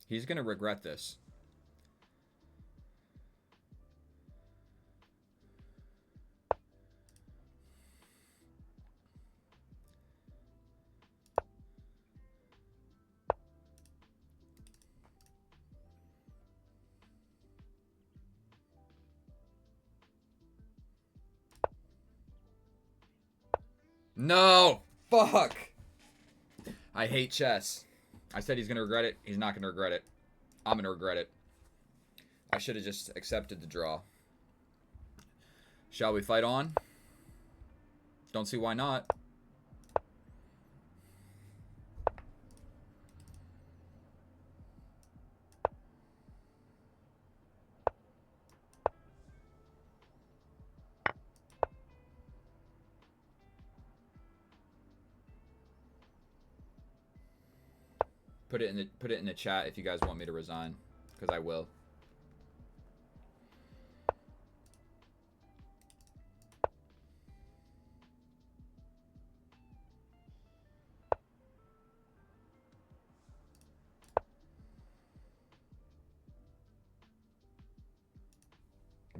He's gonna regret this. No! Fuck! I hate chess. I said he's gonna regret it. He's not gonna regret it. I'm gonna regret it. I should have just accepted the draw. Shall we fight on? Don't see why not. Put it in the chat if you guys want me to resign, because I will.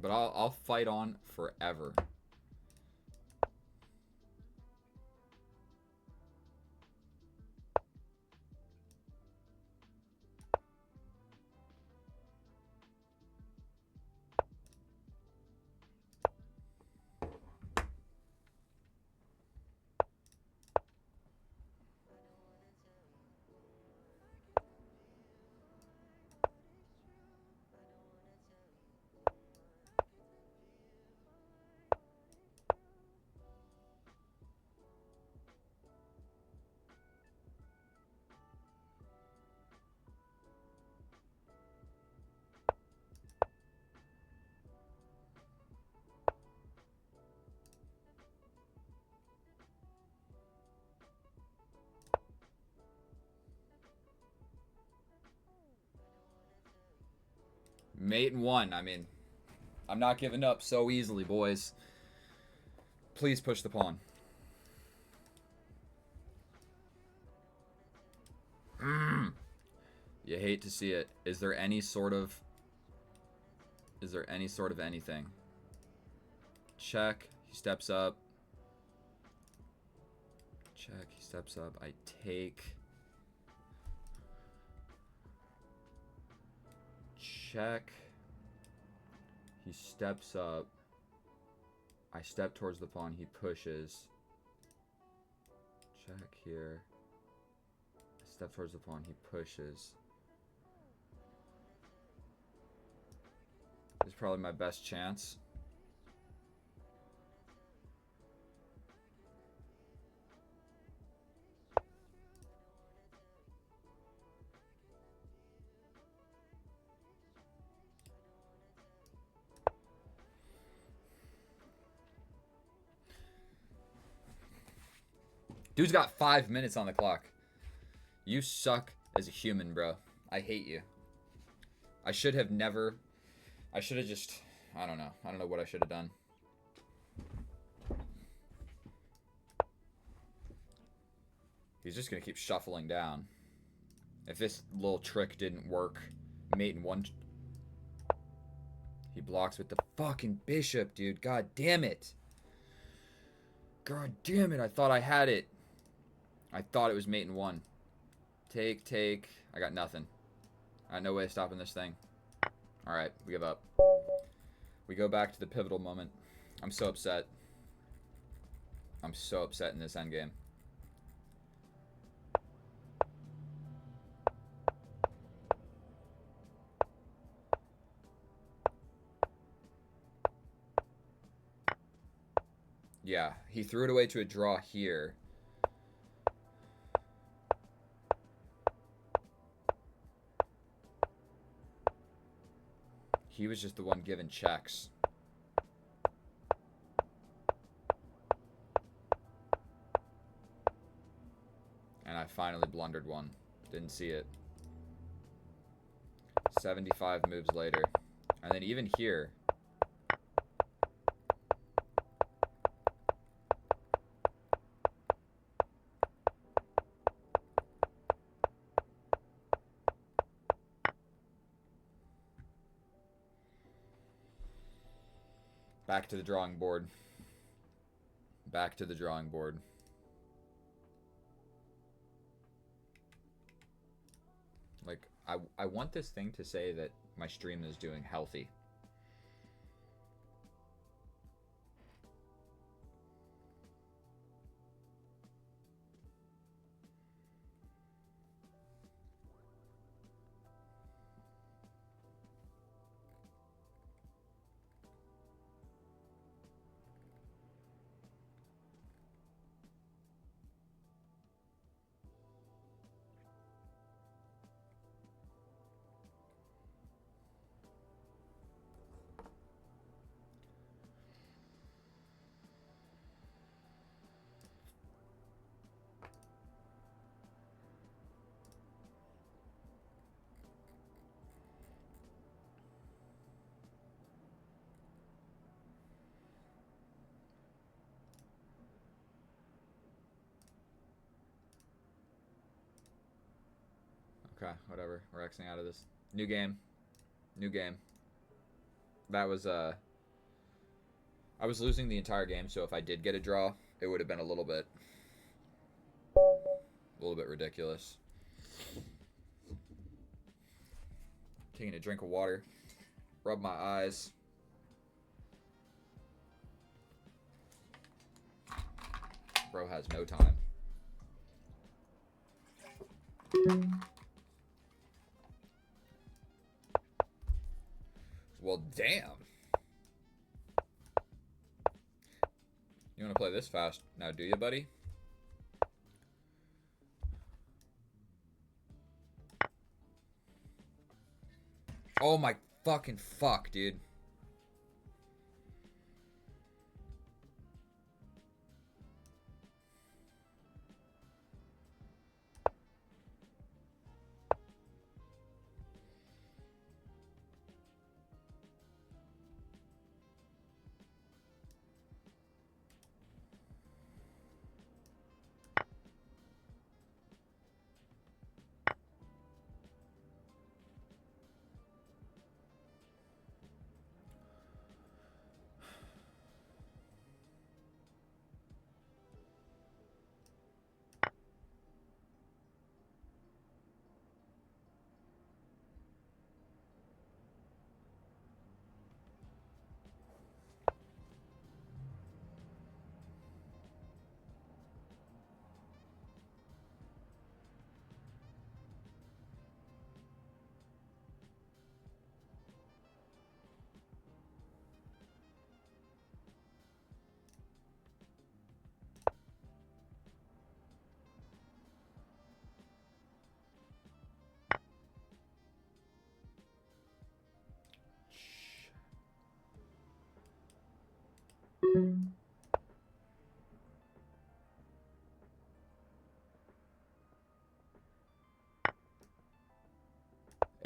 But I'll fight on forever. Mate and one. I mean, I'm not giving up so easily, boys. Please push the pawn. You hate to see it. Is there any sort of anything? Check. He steps up. Check. He steps up. I take. Check. He steps up. I step towards the pawn. He pushes. Check here. I step towards the pawn. He pushes. This is probably my best chance. Dude's got 5 minutes on the clock. You suck as a human, bro. I hate you. I should have never... I should have just... I don't know. I don't know what I should have done. He's just going to keep shuffling down. If this little trick didn't work, mate in one... He blocks with the fucking bishop, dude. God damn it. God damn it. I thought I had it. I thought it was mate in one. Take, take. I got nothing. I got no way of stopping this thing. Alright, we give up. We go back to the pivotal moment. I'm so upset. I'm so upset in this endgame. Yeah, he threw it away to a draw here. He was just the one giving checks. And I finally blundered one. Didn't see it. 75 moves later. And then even here. Back to the drawing board. Back to the drawing board. Like, I want this thing to say that my stream is doing healthy. Okay, whatever. We're Xing out of this. New game. New game. That was, I was losing the entire game, so if I did get a draw, it would have been a little bit ridiculous. Taking a drink of water. Rub my eyes. Bro has no time. Well, damn. You want to play this fast now, do you, buddy? Oh my fucking fuck, dude.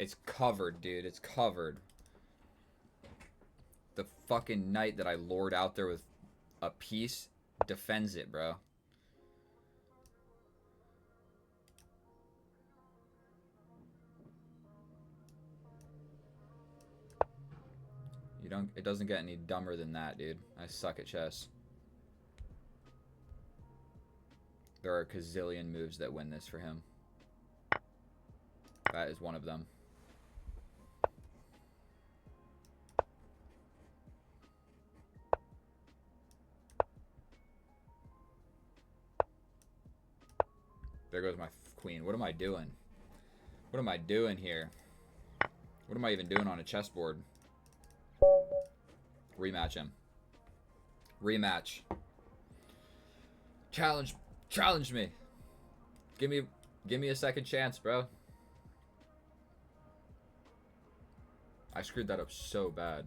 It's covered, dude. It's covered. The fucking knight that I lured out there with a piece defends it, bro. You don't. It doesn't get any dumber than that, dude. I suck at chess. There are a gazillion moves that win this for him. That is one of them. There goes my queen. What am I doing? What am I doing here? What am I even doing on a chessboard? Rematch him. Rematch. Challenge me. Give me a second chance, bro. I screwed that up so bad.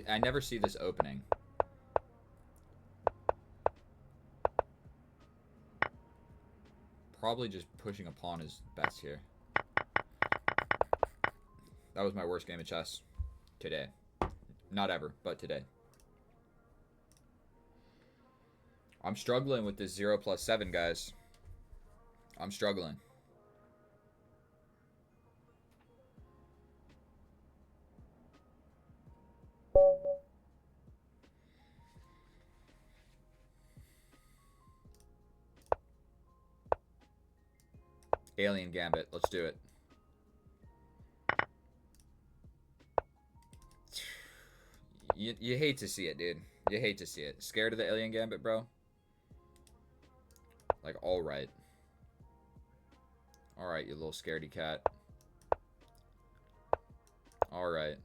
I never see this opening. Probably just pushing a pawn is best here. That was my worst game of chess today. Not ever, but today. I'm struggling with this 0+7, guys. I'm struggling. Alien Gambit. Let's do it. You hate to see it, dude. You hate to see it. Scared of the Alien Gambit, bro? Like, alright. Alright, you little scaredy cat. Alright.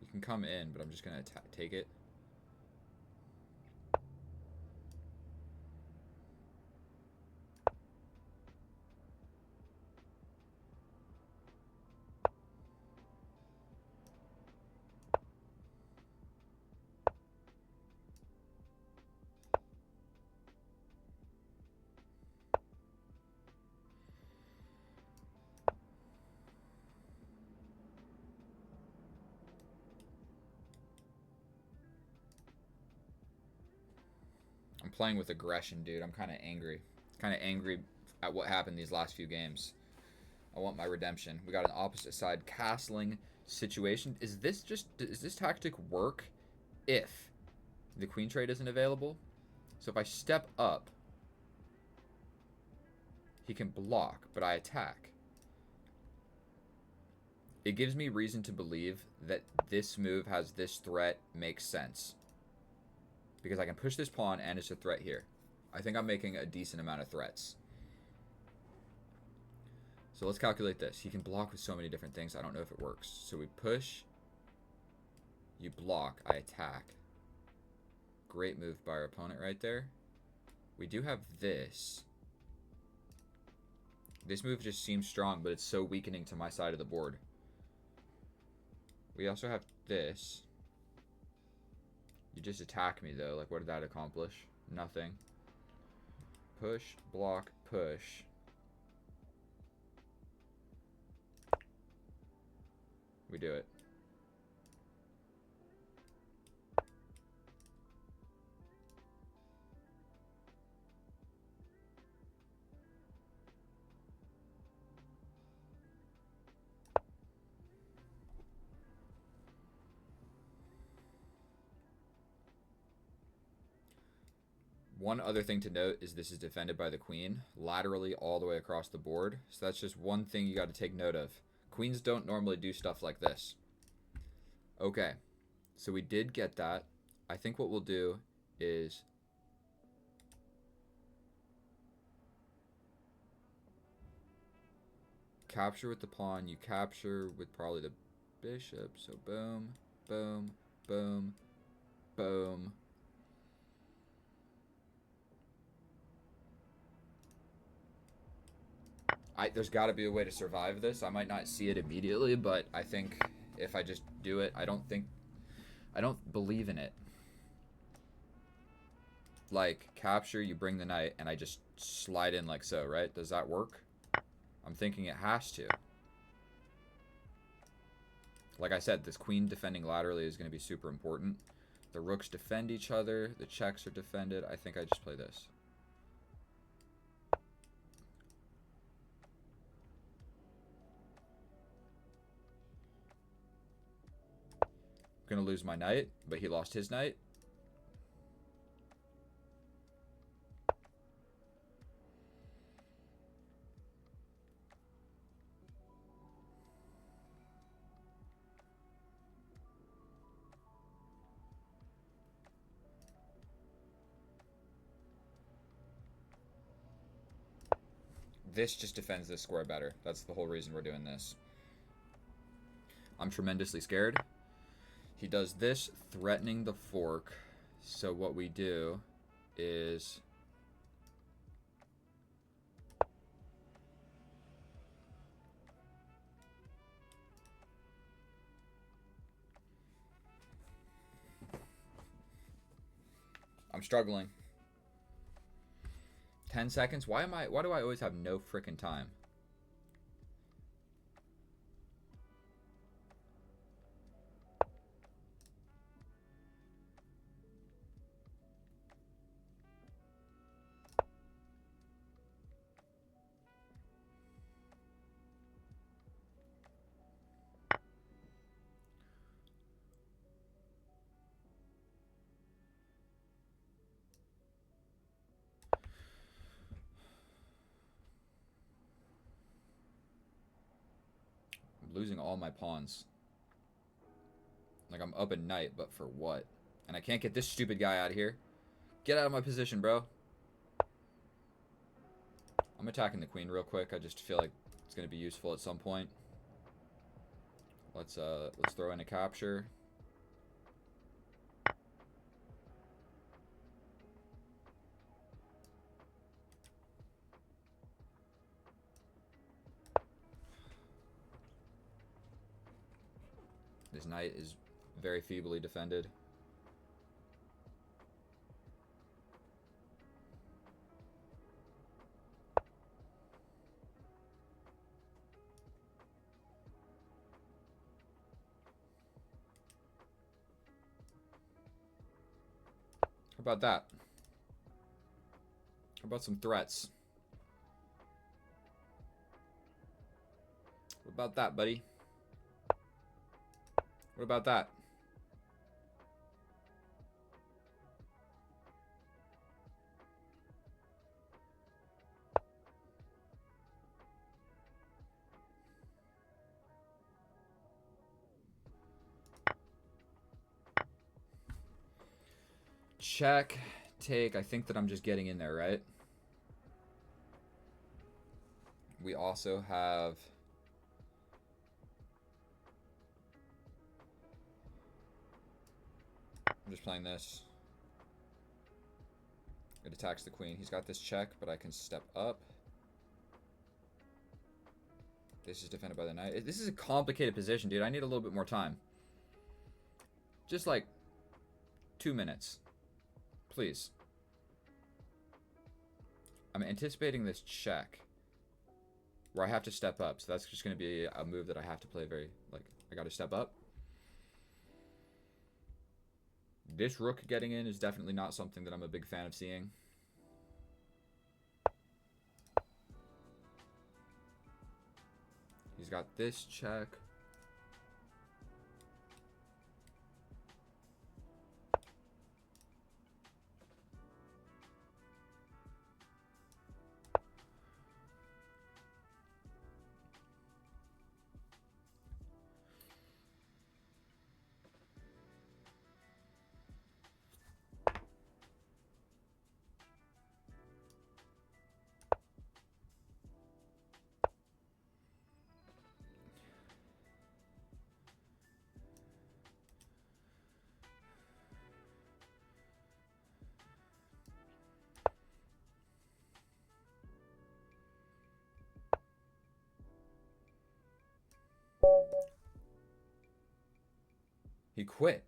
You can come in, but I'm just going to take it. I'm playing with aggression, dude. I'm kind of angry. Kind of angry at what happened these last few games. I want my redemption. We got an opposite side castling situation. Does this tactic work if the queen trade isn't available? So if I step up, he can block, but I attack. It gives me reason to believe that this move has this threat makes sense. Because I can push this pawn and it's a threat here. I think I'm making a decent amount of threats. So let's calculate this. He can block with so many different things. I don't know if it works. So we push. You block. I attack. Great move by our opponent right there. We do have this. This move just seems strong, but it's so weakening to my side of the board. We also have this. You just attack me, though. Like, what did that accomplish? Nothing. Push, block, push. We do it. One other thing to note is this is defended by the queen, laterally all the way across the board. So that's just one thing you got to take note of. Queens don't normally do stuff like this. Okay, so we did get that. I think what we'll do is capture with the pawn. You capture with probably the bishop. So boom, boom, boom, boom. There's got to be a way to survive this. I might not see it immediately, but I think if I just do it, I don't believe in it. Like, capture, you bring the knight, and I just slide in like so, right? Does that work? I'm thinking it has to. Like I said, this queen defending laterally is going to be super important. The rooks defend each other. The checks are defended. I think I just play this. I'm going to lose my knight, but he lost his knight. This just defends this square better. That's the whole reason we're doing this. I'm tremendously scared. He does this, threatening the fork. So what we do is... I'm struggling. 10 seconds? Why do I always have no frickin' time? Losing all my pawns. Like, I'm up at night, but for what? And I can't get this stupid guy out of here. Get out of my position, bro. I'm attacking the queen real quick. I just feel like it's going to be useful at some point. Let's throw in a capture. This knight is very feebly defended. How about that? How about some threats? What about that, buddy? What about that? Check, take. I think that I'm just getting in there, right? We also have... I'm just playing this. It attacks the queen. He's got this check, but I can step up. This is defended by the knight. This is a complicated position, dude. I need a little bit more time. Just like 2 minutes. Please. I'm anticipating this check where I have to step up. So that's just going to be a move that I have to play very... Like, I got to step up. This rook getting in is definitely not something that I'm a big fan of seeing. He's got this check. He quit.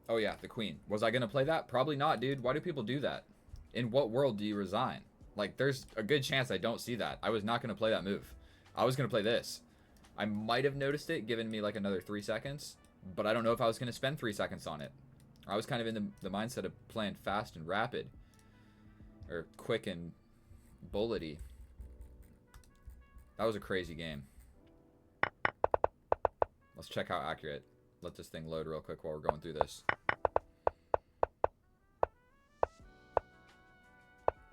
Oh yeah, the queen. Was I gonna play that? Probably not, dude. Why do people do that? In what world do you resign? Like, there's a good chance I don't see that. I was not gonna play that move. I was gonna play this. I might have noticed it, given me like another 3 seconds, but I don't know if I was gonna spend 3 seconds on it. I was kind of in the mindset of playing fast and rapid. Or quick and bullety. That was a crazy game. Let's check how accurate. Let this thing load real quick while we're going through this.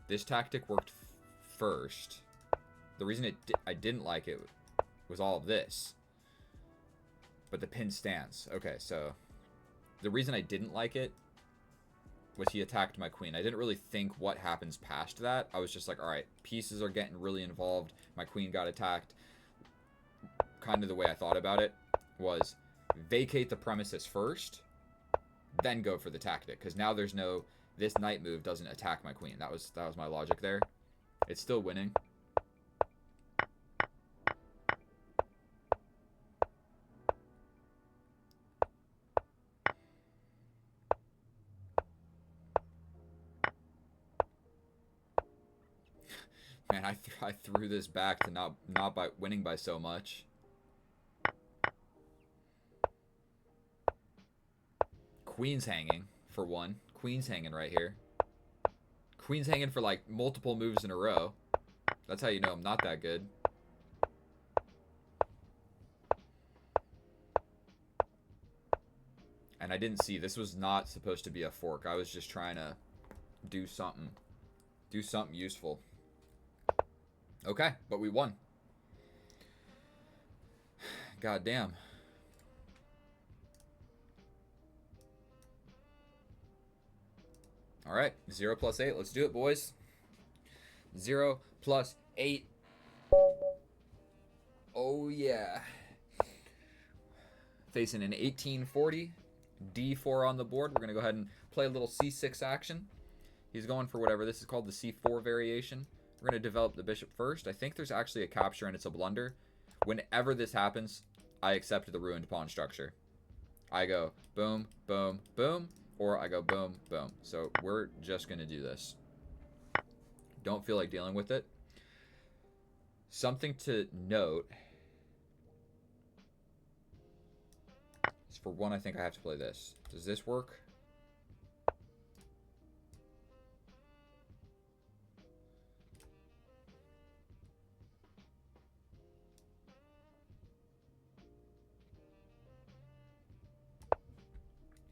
This tactic worked first. The reason I didn't like it was all of this. But the pin stands. Okay, so the reason I didn't like it was he attacked my queen. I didn't really think what happens past that. I was just like, all right, pieces are getting really involved. My queen got attacked. Kind of the way I thought about it was vacate the premises first, then go for the tactic. Because now there's no... This knight move doesn't attack my queen. That was my logic there. It's still winning. Man, I threw this back to not by winning by so much. Queen's hanging for one. Queen's hanging right here. Queen's hanging for like multiple moves in a row. That's how you know I'm not that good. And I didn't see. This was not supposed to be a fork. I was just trying to do something. Do something useful. Okay, but we won. God damn. All right, 0 plus 8. Let's do it, boys. 0 plus 8. Oh, yeah. Facing an 1840. D4 on the board. We're going to go ahead and play a little C6 action. He's going for whatever. This is called the C4 variation. We're going to develop the bishop first. I think there's actually a capture and it's a blunder. Whenever this happens, I accept the ruined pawn structure. I go boom, boom, boom, or I go boom, boom. So we're just going to do this. Don't feel like dealing with it. Something to note is for one, I think I have to play this. Does this work?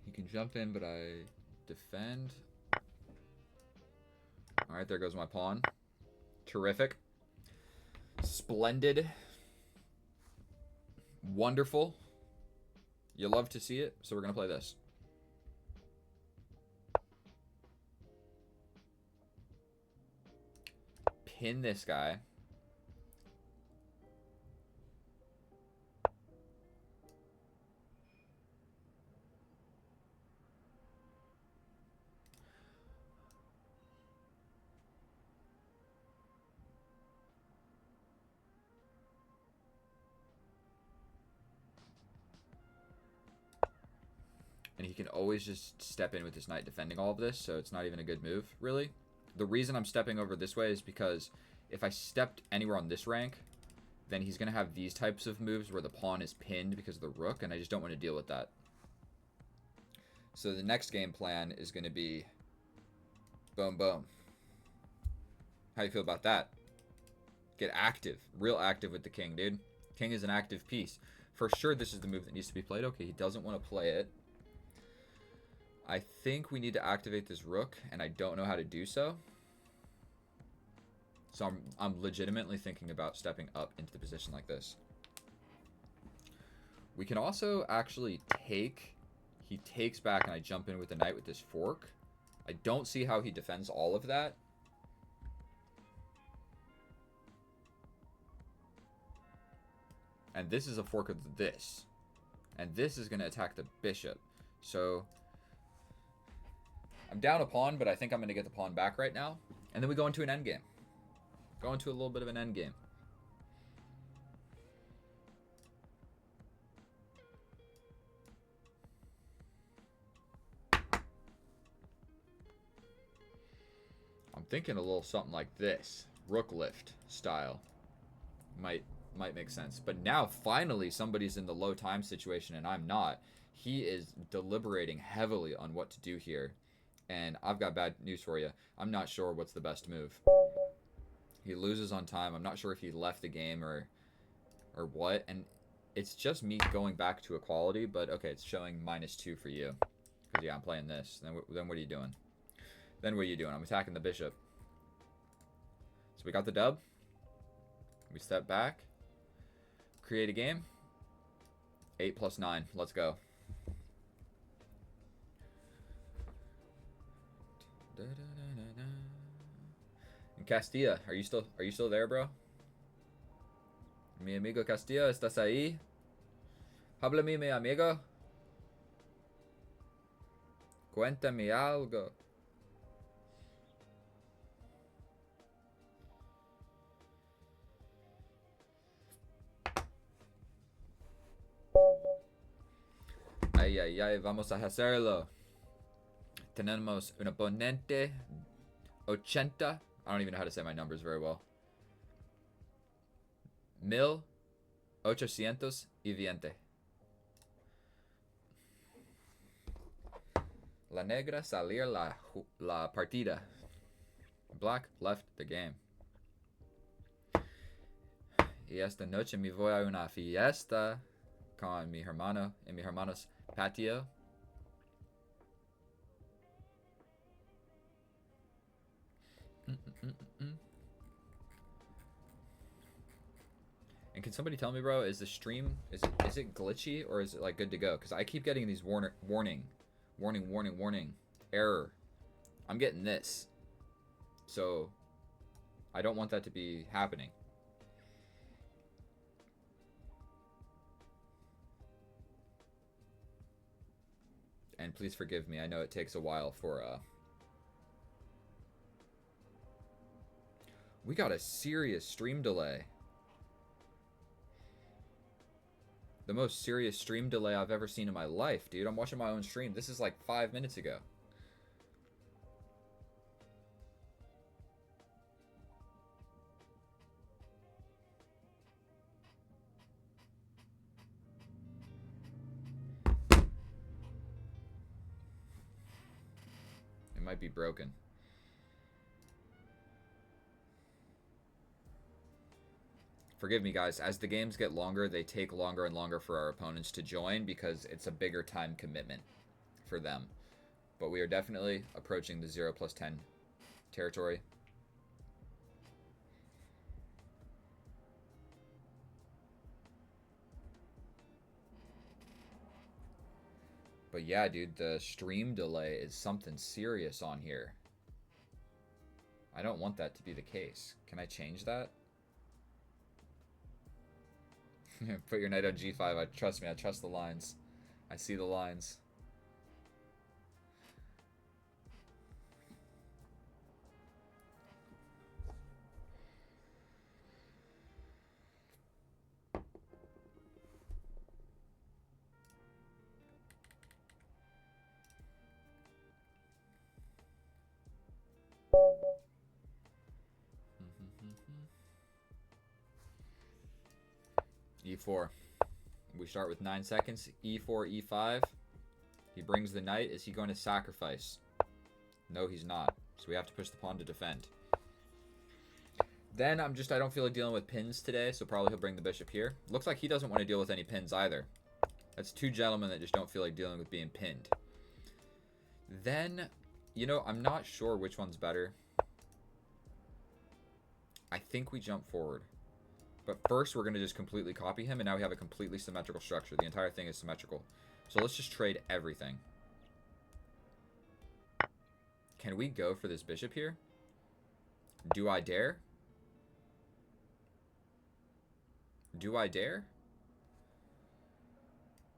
He can jump in, but I defend. All right, there goes my pawn. Terrific. Splendid. Wonderful. You love to see it, so we're going to play this. Pin this guy. And he can always just step in with his knight defending all of this, so it's not even a good move, really. The reason I'm stepping over this way is because if I stepped anywhere on this rank, then he's going to have these types of moves where the pawn is pinned because of the rook, and I just don't want to deal with that. So the next game plan is going to be boom, boom. How do you feel about that? Get active. Real active with the king, dude. King is an active piece. For sure, this is the move that needs to be played. Okay, he doesn't want to play it. I think we need to activate this rook, and I don't know how to do so. So I'm legitimately thinking about stepping up into the position like this. We can also actually take... He takes back, and I jump in with the knight with this fork. I don't see how he defends all of that. And this is a fork of this. And this is going to attack the bishop. So... I'm down a pawn, but I think I'm going to get the pawn back right now. And then we go into an endgame. Go into a little bit of an endgame. I'm thinking a little something like this. Rook lift style. Might make sense. But now, finally, somebody's in the low time situation, and I'm not. He is deliberating heavily on what to do here. And I've got bad news for you. I'm not sure what's the best move. He loses on time. I'm not sure if he left the game or what. And it's just me going back to equality, but okay, it's showing -2 for you. Because, yeah, I'm playing this. Then what are you doing? Then what are you doing? I'm attacking the bishop. So we got the dub. We step back. Create a game. 8 + 9. Let's go. And Castilla, are you still there, bro? Mi amigo Castilla, ¿estás ahí? Háblame, mi amigo. Cuéntame algo. Ay, ay, ay, vamos a hacerlo. Tenemos un oponente 80. I don't even know how to say my numbers very well. 1820. La negra salir la partida. Black left the game. Y esta noche me voy a una fiesta con mi hermano en mi hermano's patio. And can somebody tell me, bro, is the stream, is it glitchy or is it like good to go? Because I keep getting these warning, error. I'm getting this. So I don't want that to be happening. And please forgive me. I know it takes a while for we got a serious stream delay. The most serious stream delay I've ever seen in my life, dude. I'm watching my own stream. This is like 5 minutes ago. It might be broken. Forgive me, guys. As the games get longer, they take longer and longer for our opponents to join because it's a bigger time commitment for them. But we are definitely approaching the 0 + 10 territory. But yeah, dude, the stream delay is something serious on here. I don't want that to be the case. Can I change that? Put your knight on g5. Trust me, I trust the lines. I see the lines. E4. We start with 9 seconds. E4, E5. He brings the knight. Is he going to sacrifice? No, he's not. So we have to push the pawn to defend. Then I don't feel like dealing with pins today, so probably he'll bring the bishop here. Looks like he doesn't want to deal with any pins either. That's two gentlemen that just don't feel like dealing with being pinned. Then, you know, I'm not sure which one's better. I think we jump forward. But first, we're going to just completely copy him, and now we have a completely symmetrical structure. The entire thing is symmetrical. So let's just trade everything. Can we go for this bishop here? Do I dare? Do I dare?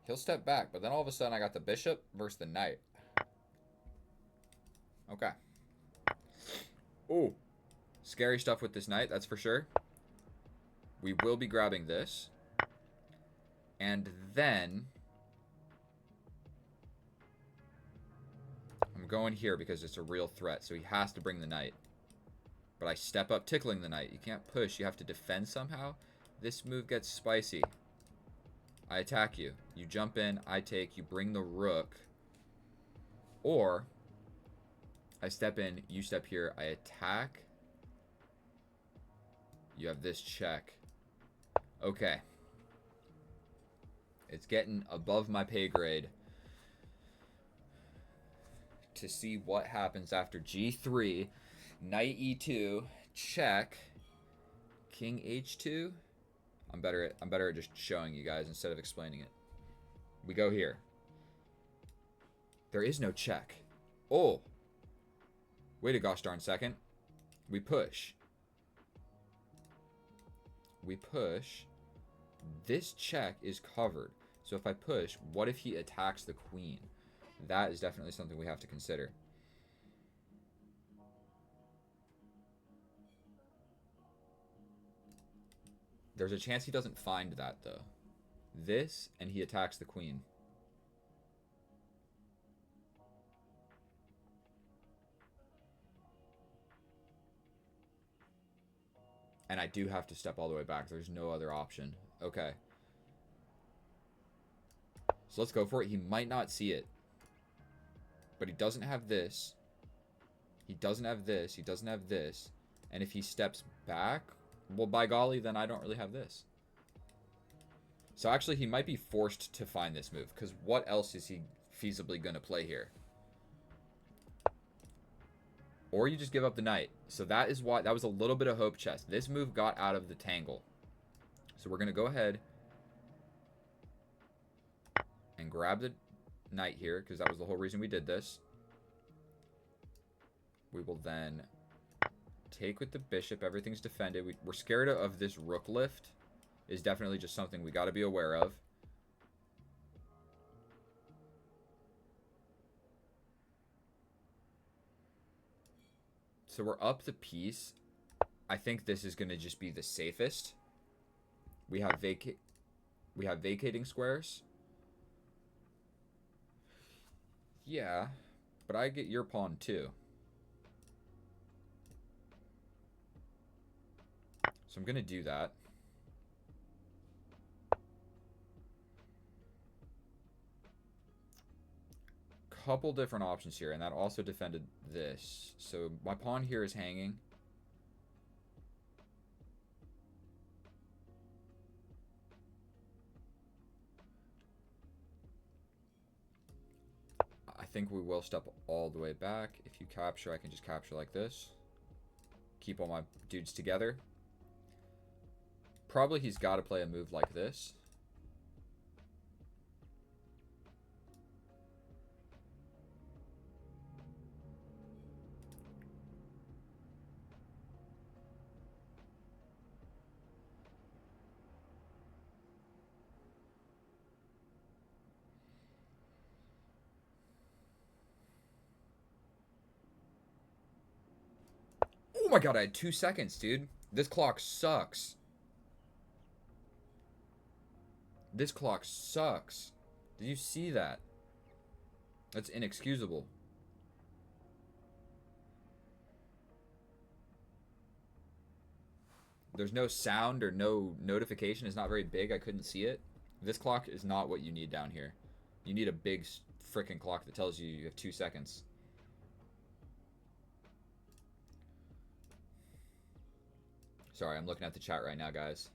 He'll step back, but then all of a sudden I got the bishop versus the knight. Okay. Ooh. Scary stuff with this knight, that's for sure. We will be grabbing this. And then I'm going here because it's a real threat. So he has to bring the knight. But I step up tickling the knight. You can't push. You have to defend somehow. This move gets spicy. I attack you. You jump in. I take. You bring the rook. Or I step in. You step here. I attack. You have this check. Okay. It's getting above my pay grade to see what happens after g3, knight e2, check, king h2. I'm better at just showing you guys instead of explaining it. We go here. There is no check. Oh. Wait a gosh darn second. We push. We push. This check is covered. So if I push, what if he attacks the queen? That is definitely something we have to consider. There's a chance he doesn't find that, though. This, and he attacks the queen. And I do have to step all the way back. There's no other option. Okay. So let's go for it. He might not see it. But he doesn't have this. He doesn't have this. He doesn't have this. And if he steps back, well, by golly, then I don't really have this. So actually, he might be forced to find this move. Because what else is he feasibly going to play here? Or you just give up the knight. So that is why, that was a little bit of hope chess. This move got out of the tangle. So we're going to go ahead and grab the knight here, because that was the whole reason we did this. We will then take with the bishop. Everything's defended. We're scared of this rook lift. Is definitely just something we got to be aware of. So we're up the piece. I think this is going to just be the safest. We have vacating squares. Yeah, but I get your pawn too. So I'm going to do that. Couple different options here, and that also defended this. So my pawn here is hanging. I think we will step all the way back. If you capture, I can just capture like this. Keep all my dudes together. Probably he's got to play a move like this. Oh my god, I had 2 seconds, dude. This clock sucks. This clock sucks. Did you see that? That's inexcusable. There's no sound or no notification. It's not very big. I couldn't see it. This clock is not what you need down here. You need a big freaking clock that tells you you have 2 seconds. Sorry, I'm looking at the chat right now, guys.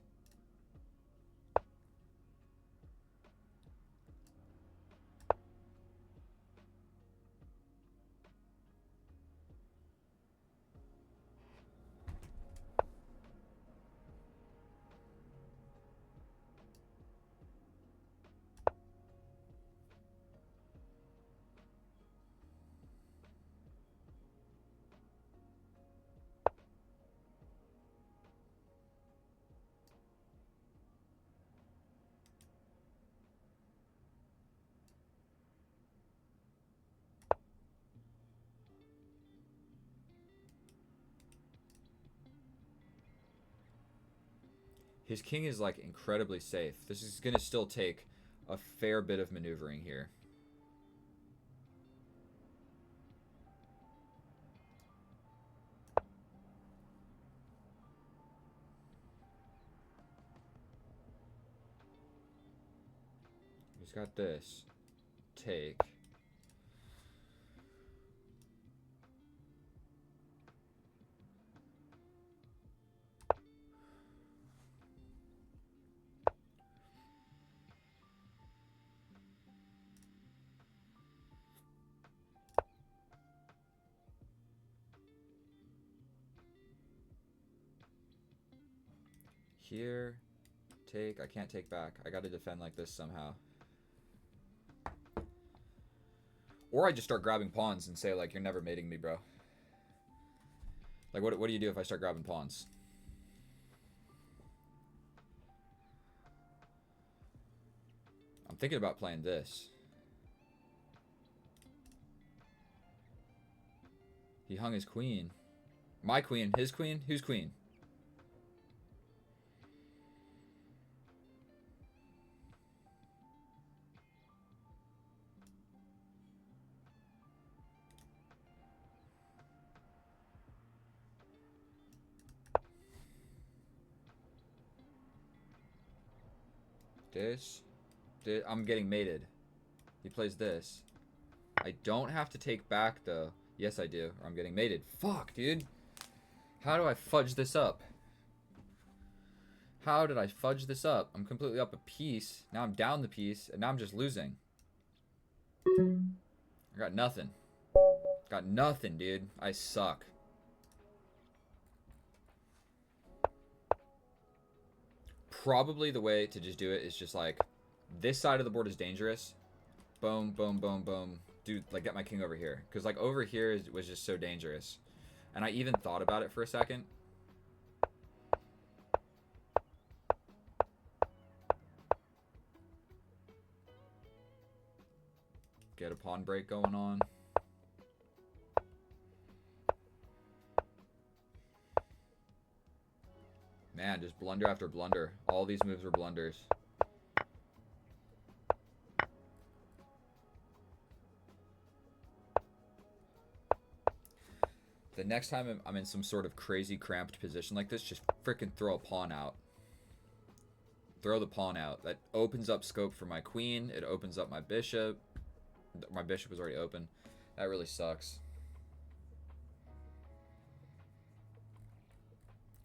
His king is like incredibly safe. This is going to still take a fair bit of maneuvering here. He's got this. Take. Here. Take. I can't take back. I gotta defend like this somehow. Or I just start grabbing pawns and say, like, you're never mating me, bro. Like, what do you do if I start grabbing pawns? I'm thinking about playing this. He hung his queen. My queen. His queen? Whose queen? This. I'm getting mated. He plays this. I don't have to take back, though. Yes, I do. Or I'm getting mated. Fuck, dude. How do I fudge this up? How did I fudge this up? I'm completely up a piece. Now I'm down the piece, and now I'm just losing. I got nothing. Got nothing, dude. I suck. Probably the way to just do it is just like, this side of the board is dangerous. Boom, boom, boom, boom. Dude, like, get my king over here. Because, like, over here was just so dangerous. And I even thought about it for a second. Get a pawn break going on. Man, just blunder after blunder. All these moves were blunders. The next time I'm in some sort of crazy cramped position like this, just freaking throw a pawn out. Throw the pawn out. That opens up scope for my queen. It opens up my bishop. My bishop is already open. That really sucks.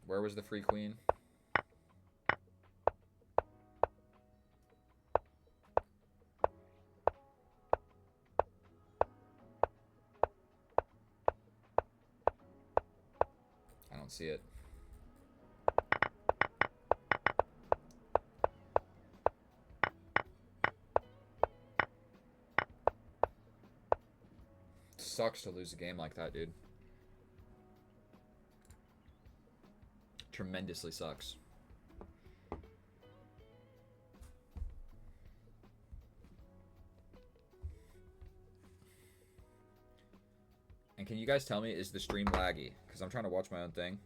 Where was the free queen? I don't see it. Sucks to lose a game like that, dude. Tremendously sucks. And can you guys tell me, is the stream laggy? Because I'm trying to watch my own thing.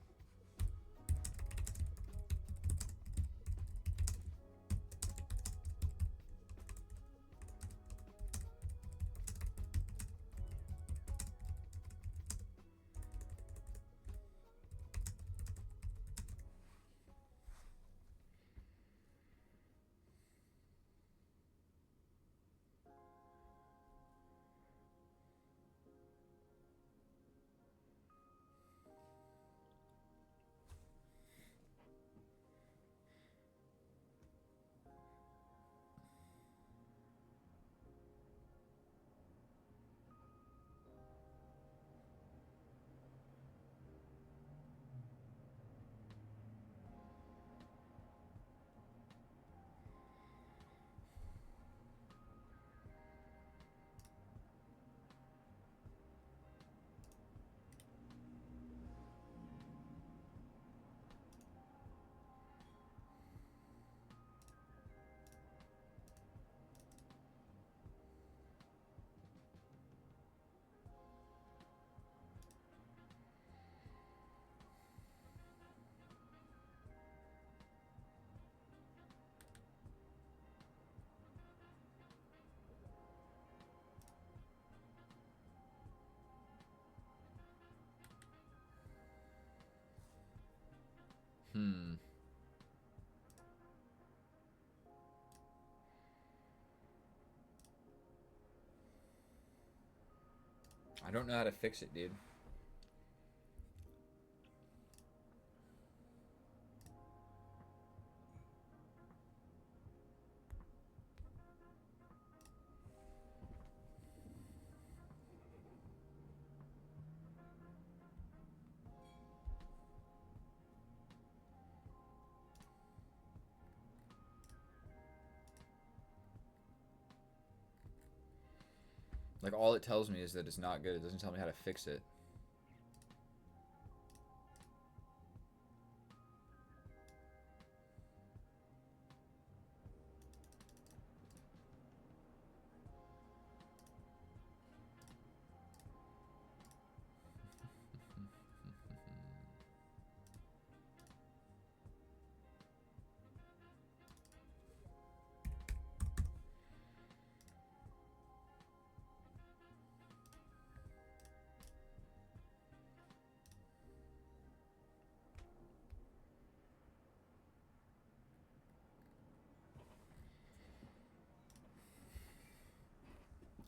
I don't know how to fix it, dude. Like, all it tells me is that it's not good. It doesn't tell me how to fix it.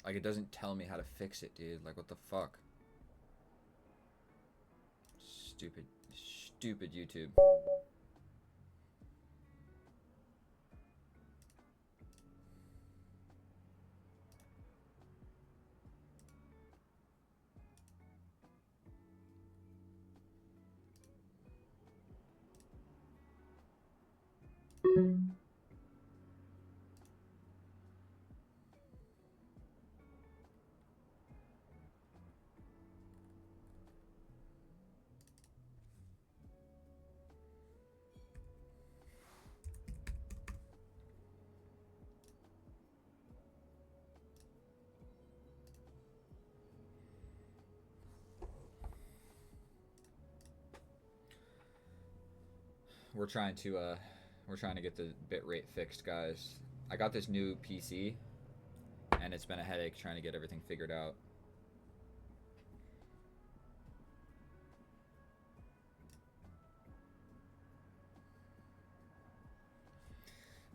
Like, it doesn't tell me how to fix it, dude. Like, what the fuck? Stupid, stupid YouTube. We're trying to get the bit rate fixed, guys. I got this new PC, and it's been a headache trying to get everything figured out.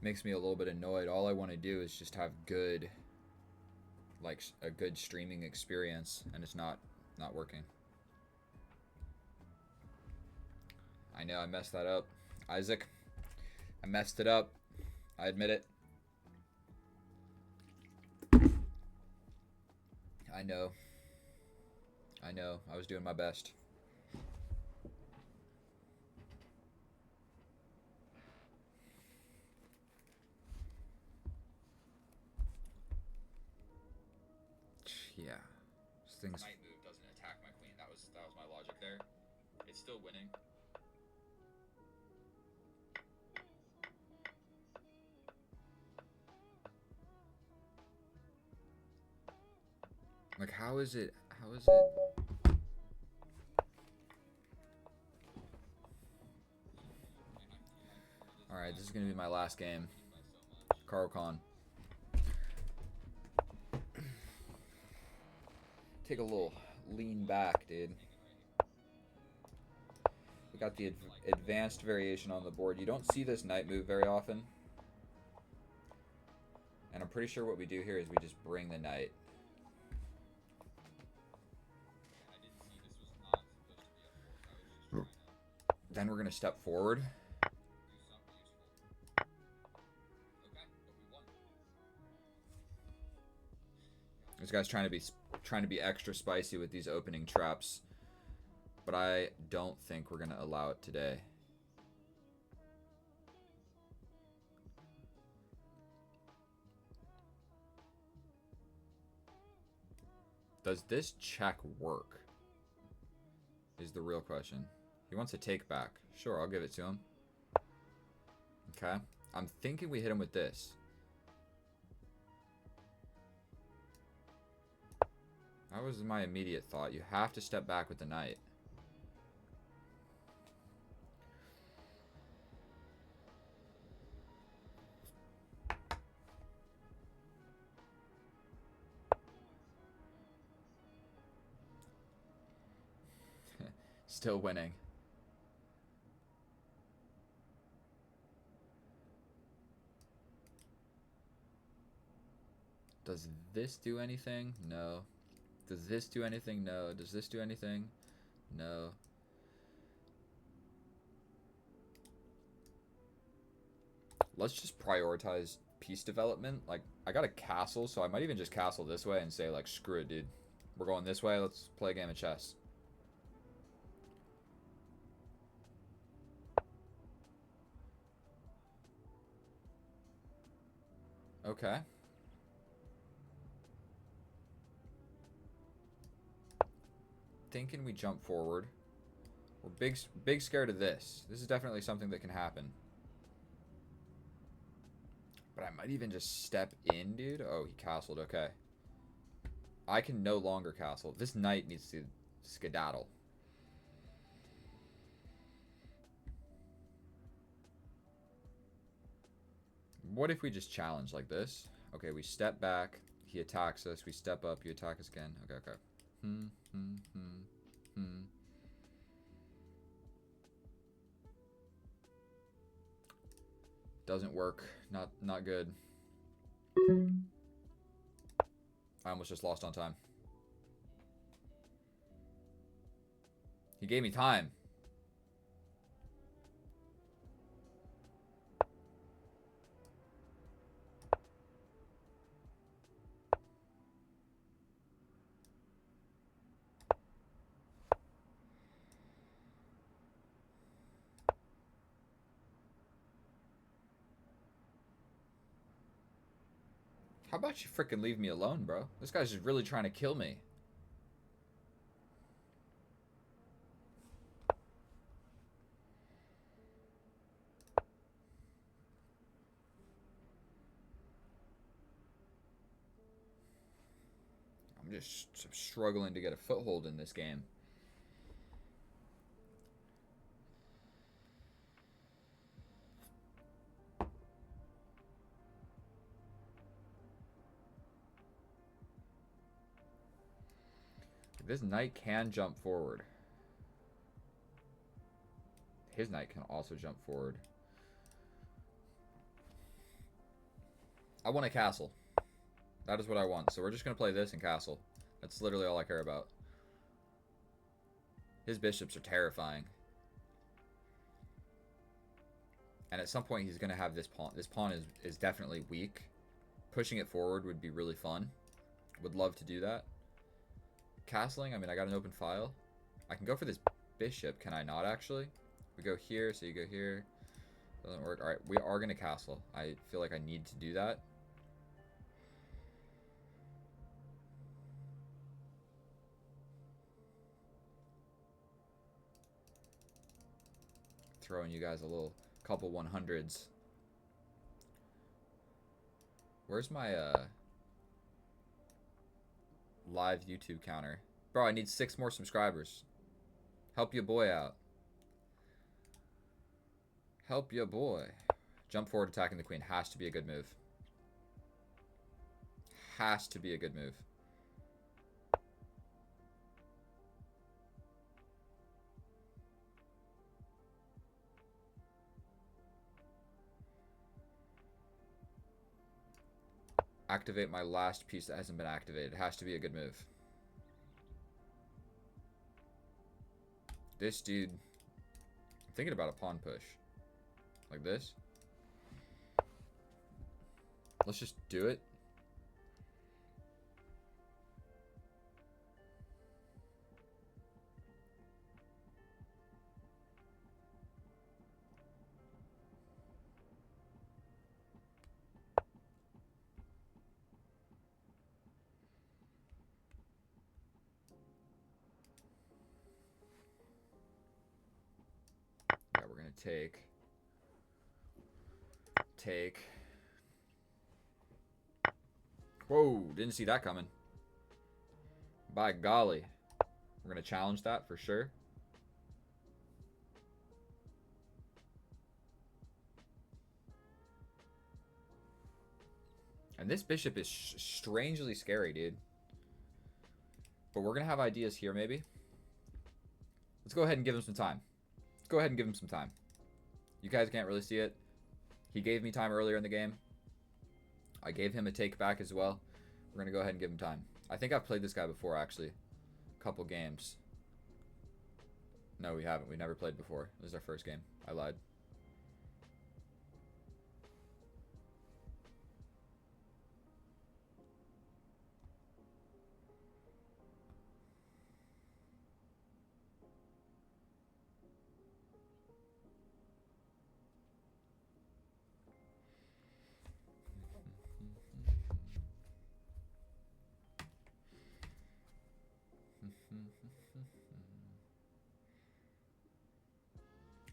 Makes me a little bit annoyed. All I want to do is just have good, like, a good streaming experience, and it's not working. I know I messed that up, Isaac. I messed it up. I admit it. I know. I was doing my best. Yeah. This thing's... Knight move doesn't attack my queen. That was my logic there. It's still winning. Like, how is it? Alright, this is going to be my last game. Karo Khan. Take a little lean back, dude. We got the advanced variation on the board. You don't see this knight move very often. And I'm pretty sure what we do here is we just bring the knight. Then we're going to step forward. This guy's trying to be extra spicy with these opening traps, but I don't think we're going to allow it today. Does this check work? Is the real question. He wants a take back. Sure, I'll give it to him. Okay. I'm thinking we hit him with this. That was my immediate thought. You have to step back with the knight. Still winning. Does this do anything? No. Does this do anything? No. Does this do anything? No. Let's just prioritize peace development. Like, I got a castle, so I might even just castle this way and say, like, screw it, dude. We're going this way. Let's play a game of chess. Okay. Thinking we jump forward. We're big scared of this. This is definitely something that can happen. But I might even just step in, dude. Oh, he castled. Okay. I can no longer castle. This knight needs to skedaddle. What if we just challenge like this? Okay, we step back. He attacks us. We step up. You attack us again. Okay, okay. Doesn't work. Not good. I almost just lost on time. He gave me time. How about you freaking leave me alone, bro? This guy's just really trying to kill me. I'm just struggling to get a foothold in this game. This knight can jump forward. His knight can also jump forward. I want a castle. That is what I want. So we're just going to play this and castle. That's literally all I care about. His bishops are terrifying. And at some point he's going to have this pawn. This pawn is definitely weak. Pushing it forward would be really fun. Would love to do that. Castling, I mean, I got an open file. I can go for this bishop. Can I not, actually? We go here, so you go here. Doesn't work. All right, we are going to castle. I feel like I need to do that. Throwing you guys a little couple 100s. Where's my live YouTube counter? Bro, I need 6 more subscribers. Help your boy out. Help your boy. Jump forward, attacking the queen. Has to be a good move. Has to be a good move. Activate my last piece that hasn't been activated. It has to be a good move. This dude... I'm thinking about a pawn push. Like this. Let's just do it. Yeah, we're gonna take. Whoa, didn't see that coming. By golly. We're going to challenge that for sure. And this bishop is strangely scary, dude. But we're going to have ideas here, maybe. Let's go ahead and give him some time. Let's go ahead and give him some time. You guys can't really see it. He gave me time earlier in the game. I gave him a take back as well. We're going to go ahead and give him time. I think I've played this guy before, actually. A couple games. No, we haven't. We never played before. This is our first game. I lied.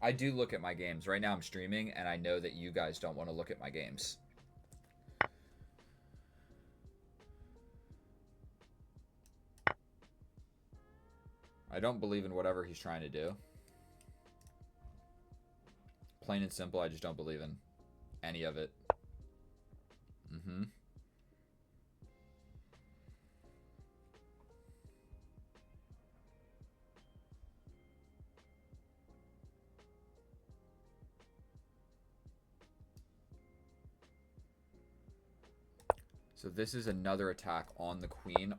I do look at my games. Right now I'm streaming, and I know that you guys don't want to look at my games. I don't believe in whatever he's trying to do. Plain and simple, I just don't believe in any of it. Mm-hmm. So this is another attack on the queen.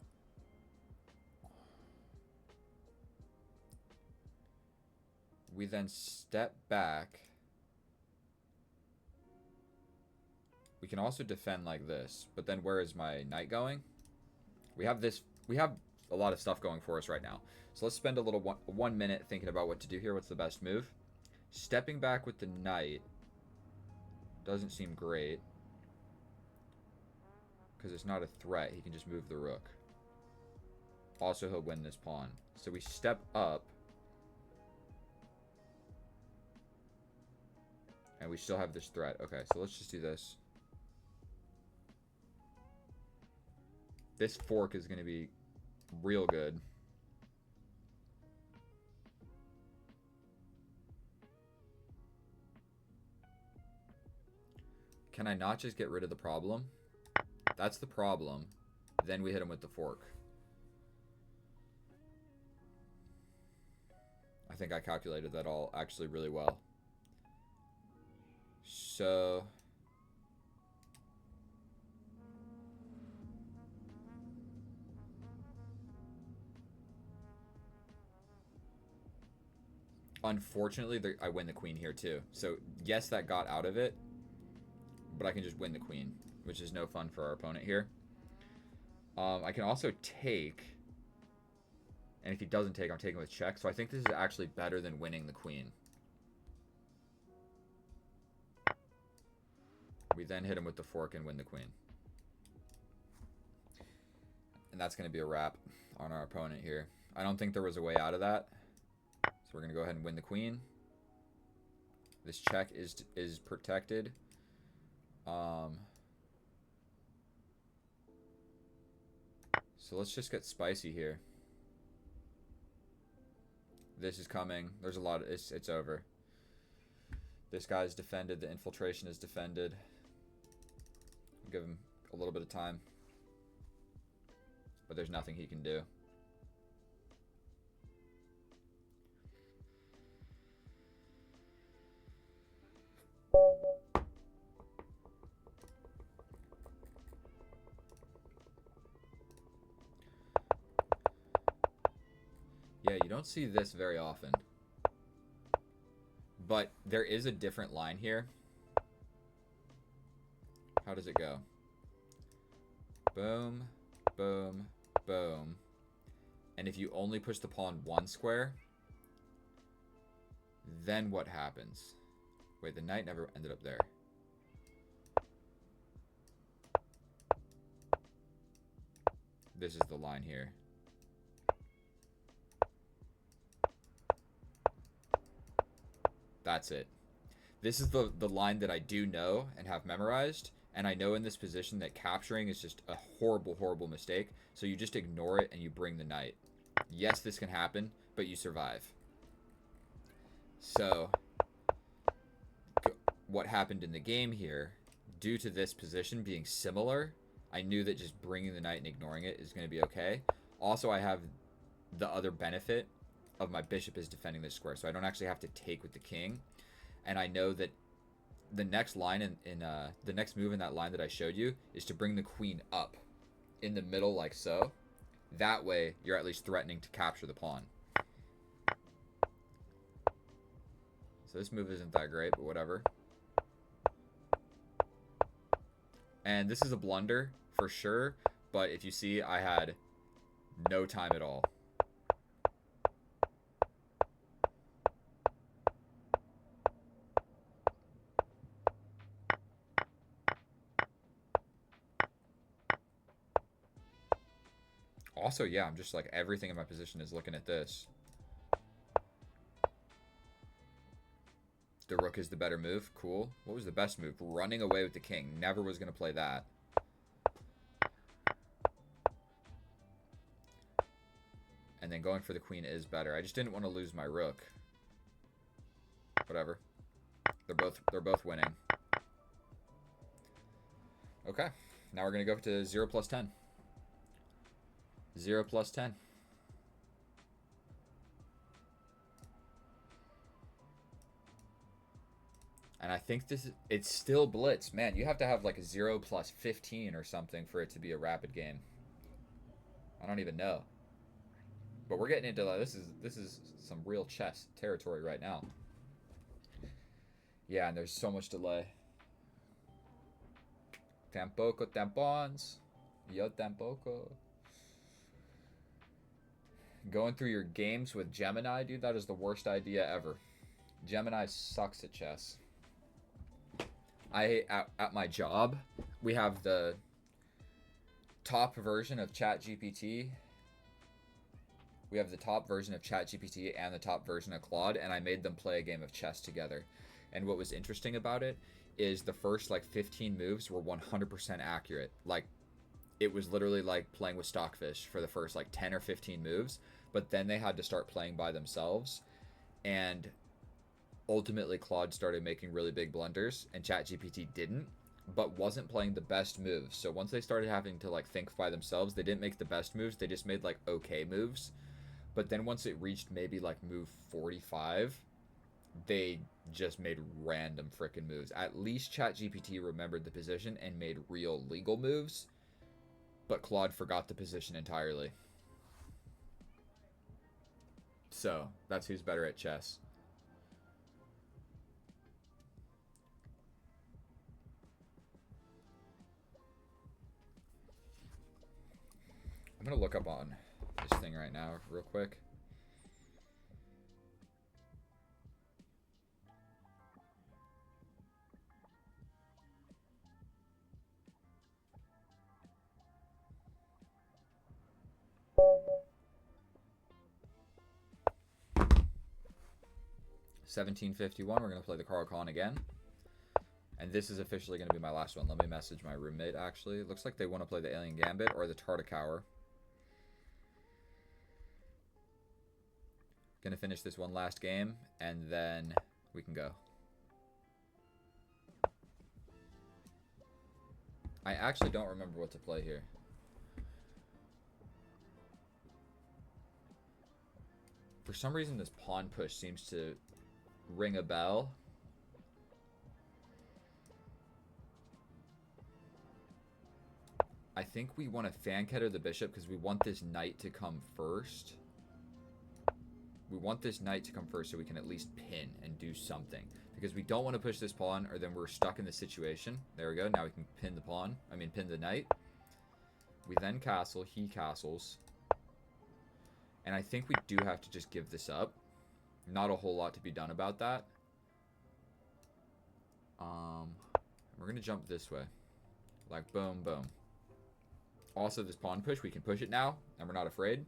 We then step back. We can also defend like this, but then where is my knight going? We have this. We have a lot of stuff going for us right now. So let's spend a little 1 minute thinking about what to do here. What's the best move? Stepping back with the knight doesn't seem great. Because it's not a threat. He can just move the rook. Also, he'll win this pawn. So we step up. And we still have this threat. Okay, so let's just do this. This fork is going to be real good. Can I not just get rid of the problem? That's the problem. Then we hit him with the fork. I think I calculated that all actually really well. So... unfortunately, I win the queen here too. So yes, that got out of it. But I can just win the queen, which is no fun for our opponent here. I can also take, and if he doesn't take, I'm taking with check. So I think this is actually better than winning the queen. We then hit him with the fork and win the queen. And that's going to be a wrap on our opponent here. I don't think there was a way out of that. So we're going to go ahead and win the queen. This check is protected. So let's just get spicy here. This is coming. There's a lot of... It's over. This guy's defended. The infiltration is defended. Give him a little bit of time. But there's nothing he can do. Yeah, you don't see this very often. But there is a different line here. How does it go? Boom, boom, boom. And if you only push the pawn one square, then what happens? Wait, the knight never ended up there. This is the line here. That's it. This is the line that I do know and have memorized. And I know in this position that capturing is just a horrible, horrible mistake. So you just ignore it and you bring the knight. Yes, this can happen, but you survive. So what happened in the game here, due to this position being similar, I knew that just bringing the knight and ignoring it is going to be okay. Also, I have the other benefit of my bishop is defending this square, so I don't actually have to take with the king. And I know that the next line in the next move in that line that I showed you is to bring the queen up in the middle like so. That way, you're at least threatening to capture the pawn. So this move isn't that great, but whatever. And this is a blunder, for sure. But if you see, I had no time at all. Also, yeah, I'm just like, everything in my position is looking at this. The rook is the better move. Cool. What was the best move? Running away with the king. Never was going to play that. And then going for the queen is better. I just didn't want to lose my rook. Whatever. They're both winning. Okay. Now we're going to go to 0 plus 10. 0 plus 10. And I think it's still blitz. Man, you have to have like a 0 plus 15 or something for it to be a rapid game. I don't even know. But we're getting into this is some real chess territory right now. Yeah, and there's so much delay. Tampoco tampons. Yo tampoco. Going through your games with Gemini, dude, that is the worst idea ever. Gemini sucks at chess. At my job, we have the top version of ChatGPT. We have the top version of ChatGPT and the top version of Claude, and I made them play a game of chess together. And what was interesting about it is the first like 15 moves were 100% accurate. Like, it was literally like playing with Stockfish for the first like 10 or 15 moves, but then they had to start playing by themselves, and ultimately Claude started making really big blunders, and ChatGPT didn't, but wasn't playing the best moves. So once they started having to like think by themselves, they didn't make the best moves, they just made like okay moves. But then once it reached maybe like move 45, they just made random freaking moves. At least ChatGPT remembered the position and made real legal moves, but Claude forgot the position entirely. So that's who's better at chess. I'm gonna look up on this thing right now real quick. $17.51. We're gonna play the Carl Con again. And this is officially going to be my last one. Let me message my roommate, actually. It looks like they want to play the Alien Gambit or the Tartakower. Going to finish this one last game, and then we can go. I actually don't remember what to play here. For some reason, this pawn push seems to ring a bell. I think we want to fan-ketter the bishop because we want this knight to come first. We want this knight to come first so we can at least pin and do something. Because we don't want to push this pawn or then we're stuck in this situation. There we go. Now we can pin the pawn. I mean, pin the knight. We then castle. He castles. And I think we do have to just give this up. Not a whole lot to be done about that. We're going to jump this way. Like, boom, boom. Also, this pawn push, we can push it now, and we're not afraid.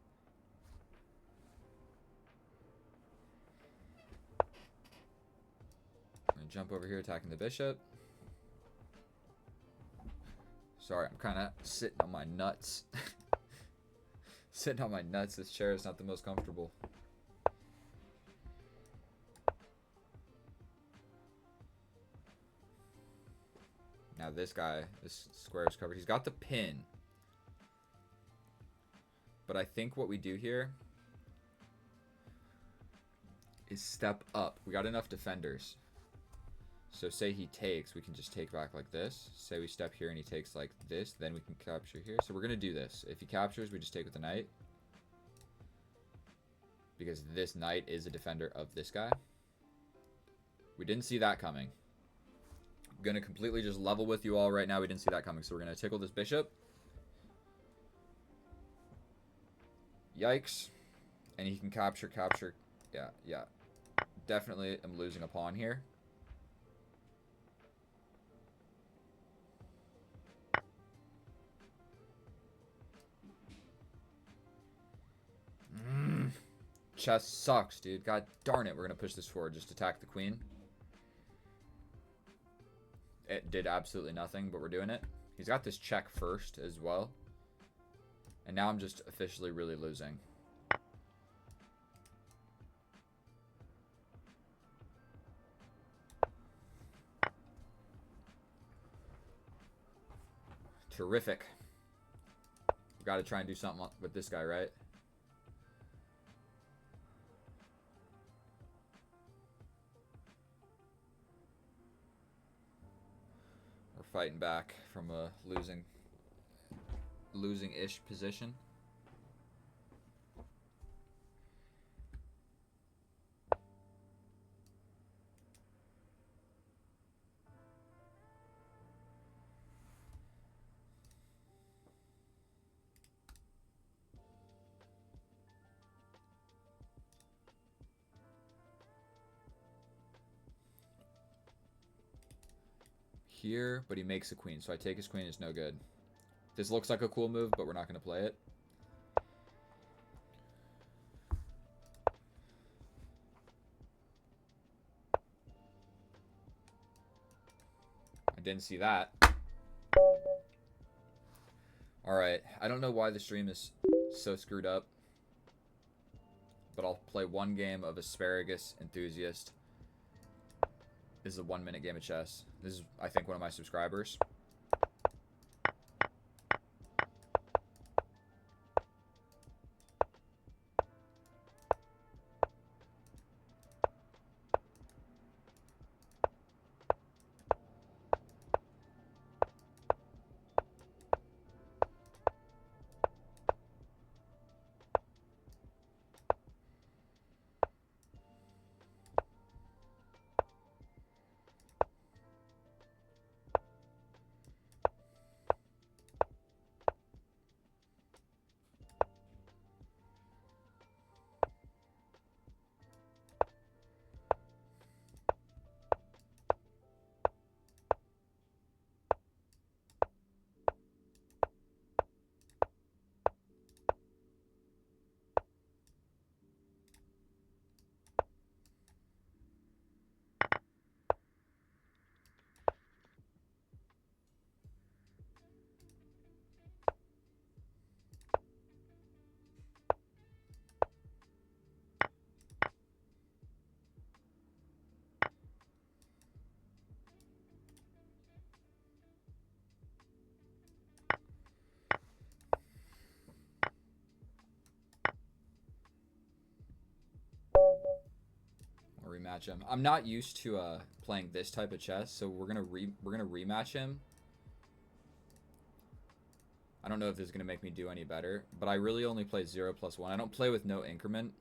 I'm going to jump over here, attacking the bishop. Sorry, I'm kind of sitting on my nuts. Sitting on my nuts. This chair is not the most comfortable. Now this guy, this square is covered. He's got the pin. But I think what we do here is step up. We got enough defenders. So say he takes, we can just take back like this. Say we step here and he takes like this, then we can capture here. So we're going to do this. If he captures, we just take with the knight. Because this knight is a defender of this guy. We didn't see that coming. I'm going to completely just level with you all right now. We didn't see that coming. So we're going to tickle this bishop. Yikes. And he can capture. Yeah. Definitely am losing a pawn here. Chess sucks, dude. God darn it. We're going to push this forward. Just attack the queen. It did absolutely nothing, but we're doing it. He's got this check first as well. And now I'm just officially really losing. Terrific. We've got to try and do something with this guy, right? We're fighting back from a losing-ish position. Here, but he makes a queen, so I take his queen. It's no good. This looks like a cool move, but we're not going to play it. I didn't see that. Alright, I don't know why the stream is so screwed up, but I'll play one game of Asparagus Enthusiast. This is a 1-minute game of chess. This is, I think, one of my subscribers. I'll rematch him. I'm not used to playing this type of chess, so we're gonna rematch him. I don't know if this is gonna make me do any better, but I really only play 0+1. I don't play with no increment.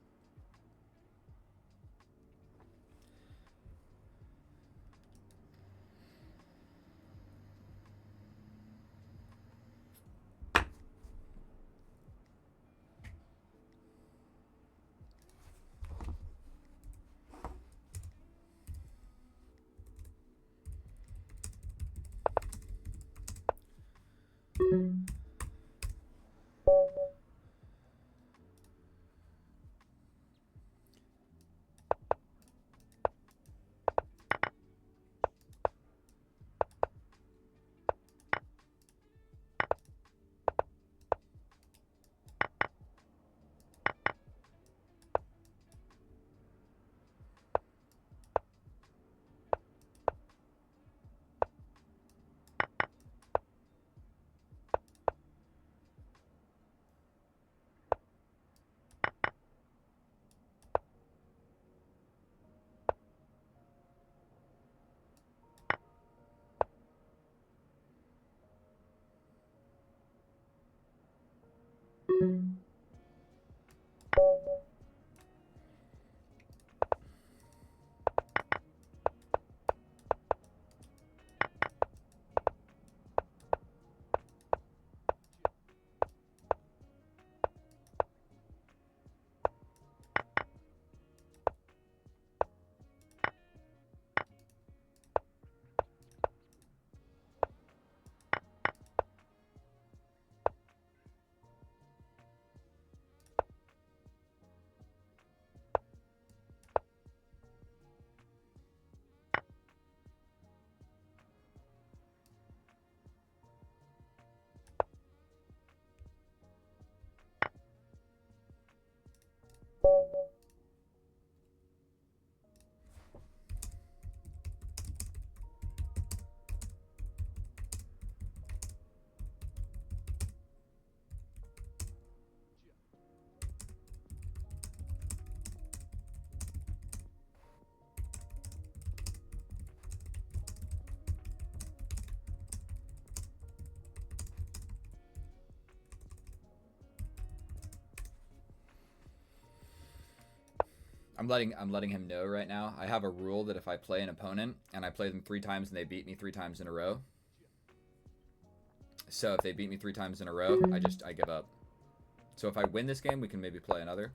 I'm letting him know right now. I have a rule that if I play an opponent and I play them 3 times and they beat me 3 times in a row. So if they beat me 3 times in a row, I give up. So if I win this game, we can maybe play another.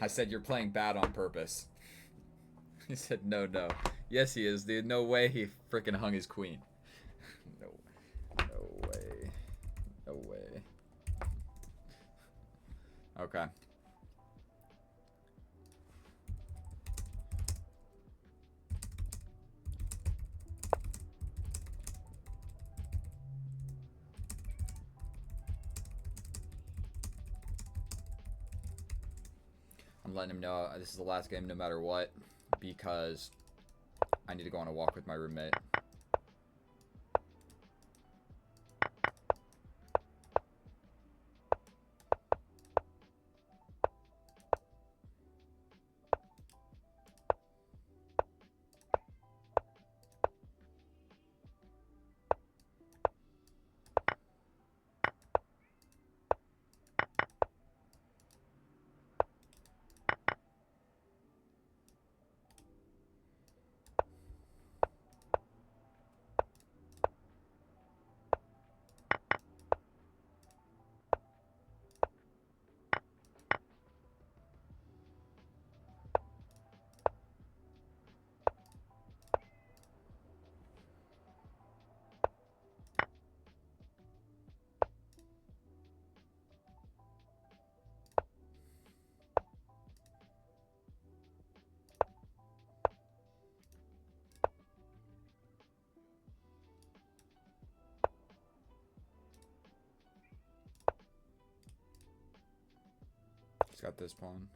I said you're playing bad on purpose. He said no, no. Yes, he is, dude. No way he freaking hung his queen. No, no way. No way. Okay. I'm letting him know this is the last game no matter what, because I need to go on a walk with my roommate. He's got this pawn.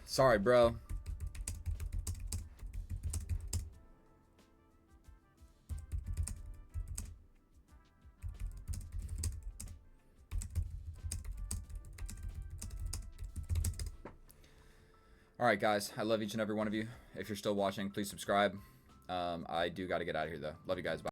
Sorry, bro. Alright, guys. I love each and every one of you. If you're still watching, please subscribe. I do got to get out of here, though. Love you guys. Bye.